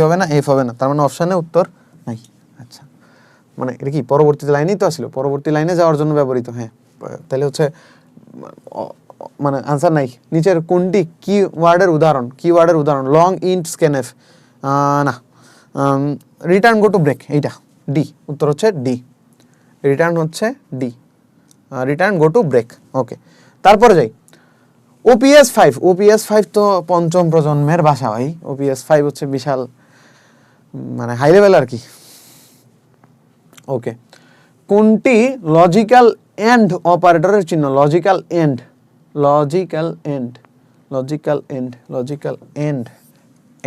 হবে না, এফ হবে না, তার মানে অপশনে উত্তর নাই। আচ্ছা, মানে এটা কি পরবর্তী লাইনেই তো আসছিল, পরবর্তী লাইনে যাওয়ার জন্য ব্যবহৃত, হ্যাঁ, তাহলে হচ্ছে মানে আনসার নাই। নিচের কোনটি কিওয়ার্ডের উদাহরণ? লং ইন্ট স্ক্যানএফ, না, রিটার্ন গো টু ব্রেক, এইটা ডি, উত্তর হচ্ছে ডি, রিটার্ন হচ্ছে D, return goto break, okay. তারপরে যাই, OPS 5 তো পঞ্চম প্রজন্মের ভাষা ভাই, OPS 5 হচ্ছে বিশাল মানে হাই লেভেল আর কি, ওকে। কোনটি লজিক্যাল এন্ড অপারেটরের চিহ্ন? লজিক্যাল এন্ড,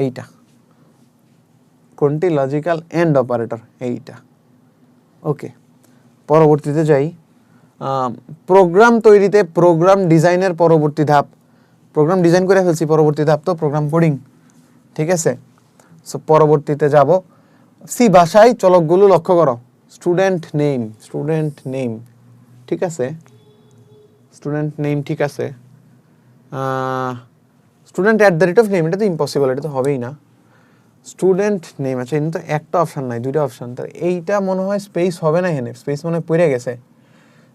এইটা কোনটি লজিক্যাল এন্ড অপারেটর? এইটা, ওকে। পরবর্তীতে যাই, প্রোগ্রাম তৈরিতে প্রোগ্রাম ডিজাইনের পরবর্তী ধাপ, প্রোগ্রাম ডিজাইন করে ফেলছি, পরবর্তী ধাপ তো প্রোগ্রাম কোডিং, ঠিক আছে। সো পরবর্তীতে যাব, সি ভাষায় চলকগুলো লক্ষ্য করো, স্টুডেন্ট নেম, ঠিক আছে, স্টুডেন্ট @নেম, এটা তো ইম্পসিবল, এটা তো হবেই না। স্টুডেন্ট নেম, আচ্ছা এখানে তো একটা অপশন নাই, দুইটা অপশন, তাহলে এইটা মনে হয় স্পেস হবে না, এখানে স্পেস মনে হয় পড়ে গেছে।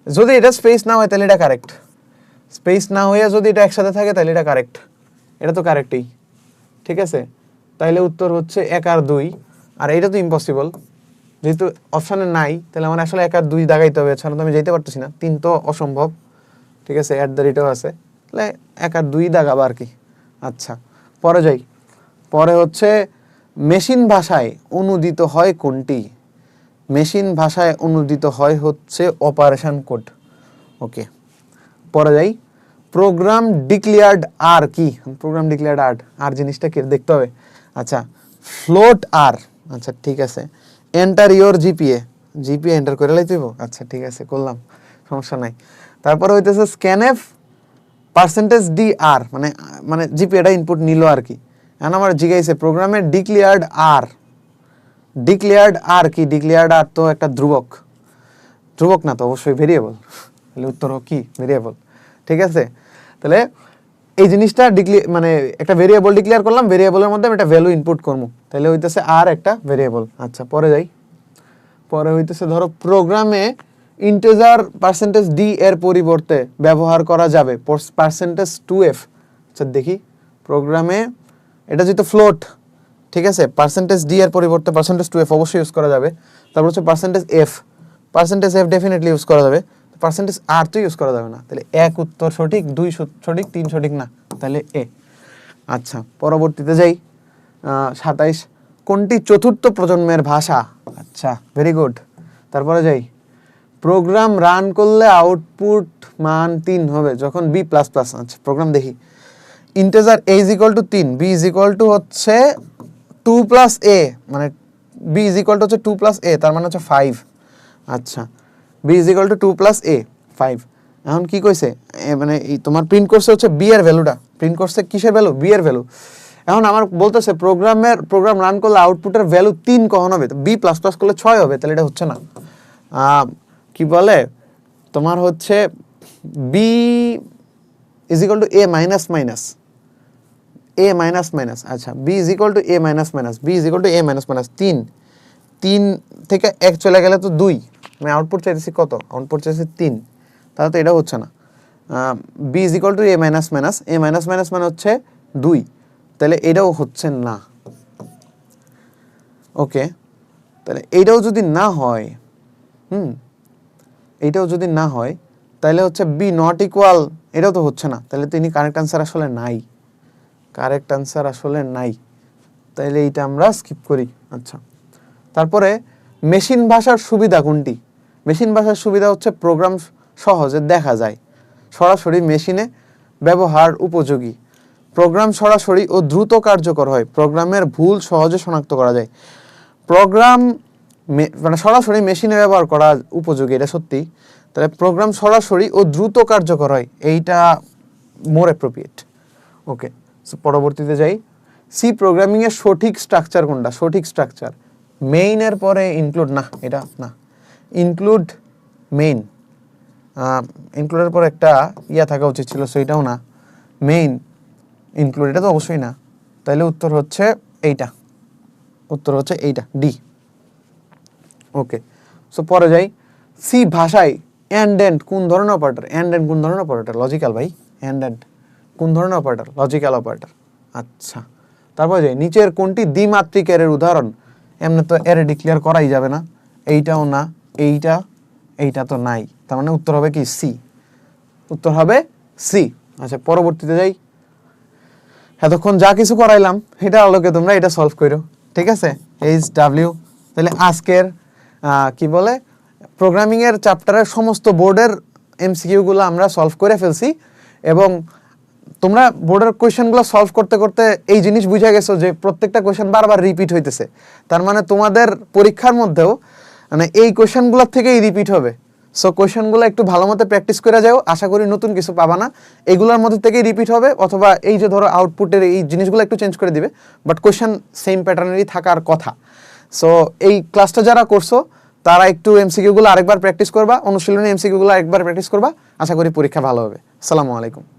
যদি এটা স্পেস না হয় তাহলে এটা কারেক্ট, স্পেস না হয়ে যদি এটা একসাথে থাকে তাহলে এটা কারেক্ট, এটা তো কারেক্টই, ঠিক আছে। তাইলে উত্তর হচ্ছে 1 আর 2, আর এটা তো ইম্পসিবল, যেহেতু অপশানে নাই তাহলে আমার আসলে 1 আর 2 দাগাইতে হবে, এছাড়া তো আমি যেতে পারতেছি না, 3 তো অসম্ভব, ঠিক আছে, অ্যাট দ্য রেটও আছে, তাহলে 1 আর 2 দাগাবো আর কি। আচ্ছা পরে যাই, পরে হচ্ছে মেশিন ভাষায় অনুদিত হয় কোনটি? মেশিন ভাষায় অনুদিত হয় হচ্ছে অপারেশন কোড। ওকে পরে যাই, প্রোগ্রাম ডিক্লেয়ার্ড আর কি? প্রোগ্রাম ডিক্লেয়ার্ড আর জিনিসটা কি দেখতে হবে। আচ্ছা ফ্লোট আর, আচ্ছা ঠিক আছে, enter your GPA, GPA enter করে লাইতেইব, আচ্ছা ঠিক আছে করলাম, সমস্যা নাই। তারপরে হইতেছে স্ক্যানএফ পার্সেন্টেজ ডি আর, মানে মানে জিপিএটা ইনপুট নিল আর কি। এখন আমার জিজ্ঞাসা প্রোগ্রামে ডিক্লেয়ার্ড আর, ডিক্লেয়ার্ড আর কি? ডিক্লেয়ার্ড আর তো একটা ধ্রুবক, ধ্রুবক না তো অবশ্যই ভেরিয়েবল, তাহলে উত্তর কি ভেরিয়েবল, ঠিক আছে। তাহলে এই জিনিসটা মানে একটা ভেরিয়েবল ডিক্লেয়ার করলাম, ভেরিয়েবলের মধ্যে আমি একটা ভ্যালু ইনপুট করবো, তাহলে হইতেছে আর একটা ভেরিয়েবল। আচ্ছা পরে যাই, পরে হইতেছে ধরো প্রোগ্রামে ইন্টিজার পার্সেন্টেজ ডি এর পরিবর্তে ব্যবহার করা যাবে পার্সেন্টেজ 2f। আচ্ছা দেখি প্রোগ্রামে এটা যেহেতু ফ্লোট, ঠিক আছে, পার্সেন্টেজ ডি এর পরিবর্তে পার্সেন্টেজ 2f অবশ্যই ইউজ করা যাবে। তারপর হচ্ছে পার্সেন্টেজ এফ ডেফিনেটলি ইউজ করা যাবে, পার্সেন্টেজ আর তো ইউজ করা যাবে না, তাহলে 1 উত্তর সঠিক, 2 সঠিক, 3 সঠিক না, তাহলে এ। আচ্ছা পরবর্তীতে যাই, 27 কোনটি চতুর্থ প্রজন্মের ভাষা? আচ্ছা ভেরি গুড। তারপরে যাই, প্রোগ্রাম রান করলে আউটপুট মান 3 হবে যখন বি প্লাস প্লাস। আচ্ছা প্রোগ্রাম দেখি, integer a is equal to 3, b is equal two হচ্ছে 2 প্লাস a, মানে b ইজ ইকুয়াল টু হচ্ছে 2 প্লাস a, তার মানে হচ্ছে 5। আচ্ছা b is equal to 2 plus a 5। এখন কি কইছে, মানে তোমার প্রিন্ট করছে হচ্ছে b এর ভ্যালুটা, প্রিন্ট করছে কিসের ভ্যালু? b এর ভ্যালু। এখন আমার বলতেছে প্রোগ্রাম রান করলে আউটপুটের ভ্যালু 3 কখন হবে? তো b প্লাস প্লাস করলে 6 হবে, তাহলে এটা হচ্ছে না। কি বলে তোমার হচ্ছে b is equal two a minus minus, a minus minus, আচ্ছা b is equal two a minus minus, b is equal two a minus minus 3, 3 থেকে 1 চলে গেলে তো 2, আমি আউটপুট চাইতেছি কত? আউটপুট চাইছি 3, তাহলে তো এটা হচ্ছে না। b is equal two a minus minus, a minus minus মানে হচ্ছে 2, তাহলে এটাও হচ্ছে না। ওকে তাহলে এইটাও যদি না হয়, এইটাও যদি না হয় তাহলে হচ্ছে বি নট ইকুয়াল, এটাও তো হচ্ছে না, তাহলে তিনি কারেক্ট আনসার আসলে নাই, কারেক্ট আনসার আসলে নাই, তাইলে এইটা আমরা স্কিপ করি। আচ্ছা তারপরে মেশিন ভাষার সুবিধা কোনটি? মেশিন ভাষার সুবিধা হচ্ছে প্রোগ্রাম সহজে দেখা যায়, সরাসরি মেশিনে ব্যবহার উপযোগী, প্রোগ্রাম সরাসরি ও দ্রুত কার্যকর হয়, প্রোগ্রামের ভুল সহজে শনাক্ত করা যায়। প্রোগ্রাম মানে সরাসরি মেশিনে ব্যবহার করা উপযোগী, এটা সত্যি, তাহলে প্রোগ্রাম সরাসরি ও দ্রুত কার্যকর হয়, এইটা মোর অ্যাপ্রোপ্রিয়েট। ওকে সো পরবর্তীতে যাই, সি প্রোগ্রামিং এর সঠিক স্ট্রাকচার কোনটা? সঠিক স্ট্রাকচার মেইনের পরে ইনক্লুড, না এটা না, ইনক্লুড মেইন, ইনক্লুডের পর একটা ইয়া থাকা উচিত ছিল, সেইটাও না, মেইন ইনক্লুড এটা তো অবশ্যই না, তাহলে উত্তর হচ্ছে এইটা, উত্তর হচ্ছে এইটা ডি। ওকে সো পরে যাই, সি ভাষায় এন্ড এন্ড কোন ধরনের অপারেটর? এন্ড এন্ড কোন ধরনের অপারেটর? লজিক্যাল ভাই, এন্ড এন্ড কোন ধরনের অপারেটর? Logical operator. আচ্ছা তারপরে যাই, নিচের কোনটি দ্বিমাত্রিক এর উদাহরণ? এমনি তো এর ডিক্লেয়ার করাই যাবে না, এইটাও না, এইটা তো নাই, তার মানে উত্তর হবে কি সি, উত্তর হবে সি। আচ্ছা পরবর্তীতে যাই, এতক্ষণ যা কিছু করাইলাম এটা আলোকে তোমরা এটা সলভ করো, ঠিক আছে, HW। তাহলে আজকের কি বলে প্রোগ্রামিং এর চ্যাপ্টারের সমস্ত বোর্ডের এমসিকিউগুলো আমরা সলভ করে ফেলছি, এবং তোমরা বোর্ডের কোয়েশ্চেনগুলো সলভ করতে করতে এই জিনিস বুঝে গেছো যে প্রত্যেকটা কোয়েশ্চেন বারবার রিপিট হইতেছে, তার মানে তোমাদের পরীক্ষার মধ্যেও মানে এই কোয়েশ্চেনগুলোর থেকেই রিপিট হবে। সো কোয়েশ্চেনগুলো একটু ভালো মতো প্র্যাকটিস করে যাও, আশা করি নতুন কিছু পাবা না, এগুলোর মধ্যে থেকেই রিপিট হবে, অথবা এই যে ধরো আউটপুটের এই জিনিসগুলো একটু চেঞ্জ করে দিবে, বাট কোয়েশ্চেন সেম প্যাটার্নেরই থাকার কথা। সো এই ক্লাসটা যারা করছো তারা একটু এমসিকিউগুলো আরেকবার প্র্যাকটিস করবা, অনুশীলনী এমসিকিউগুলো আরেকবার প্র্যাকটিস করবা, আশা করি পরীক্ষা ভালো হবে। আসসালামু আলাইকুম।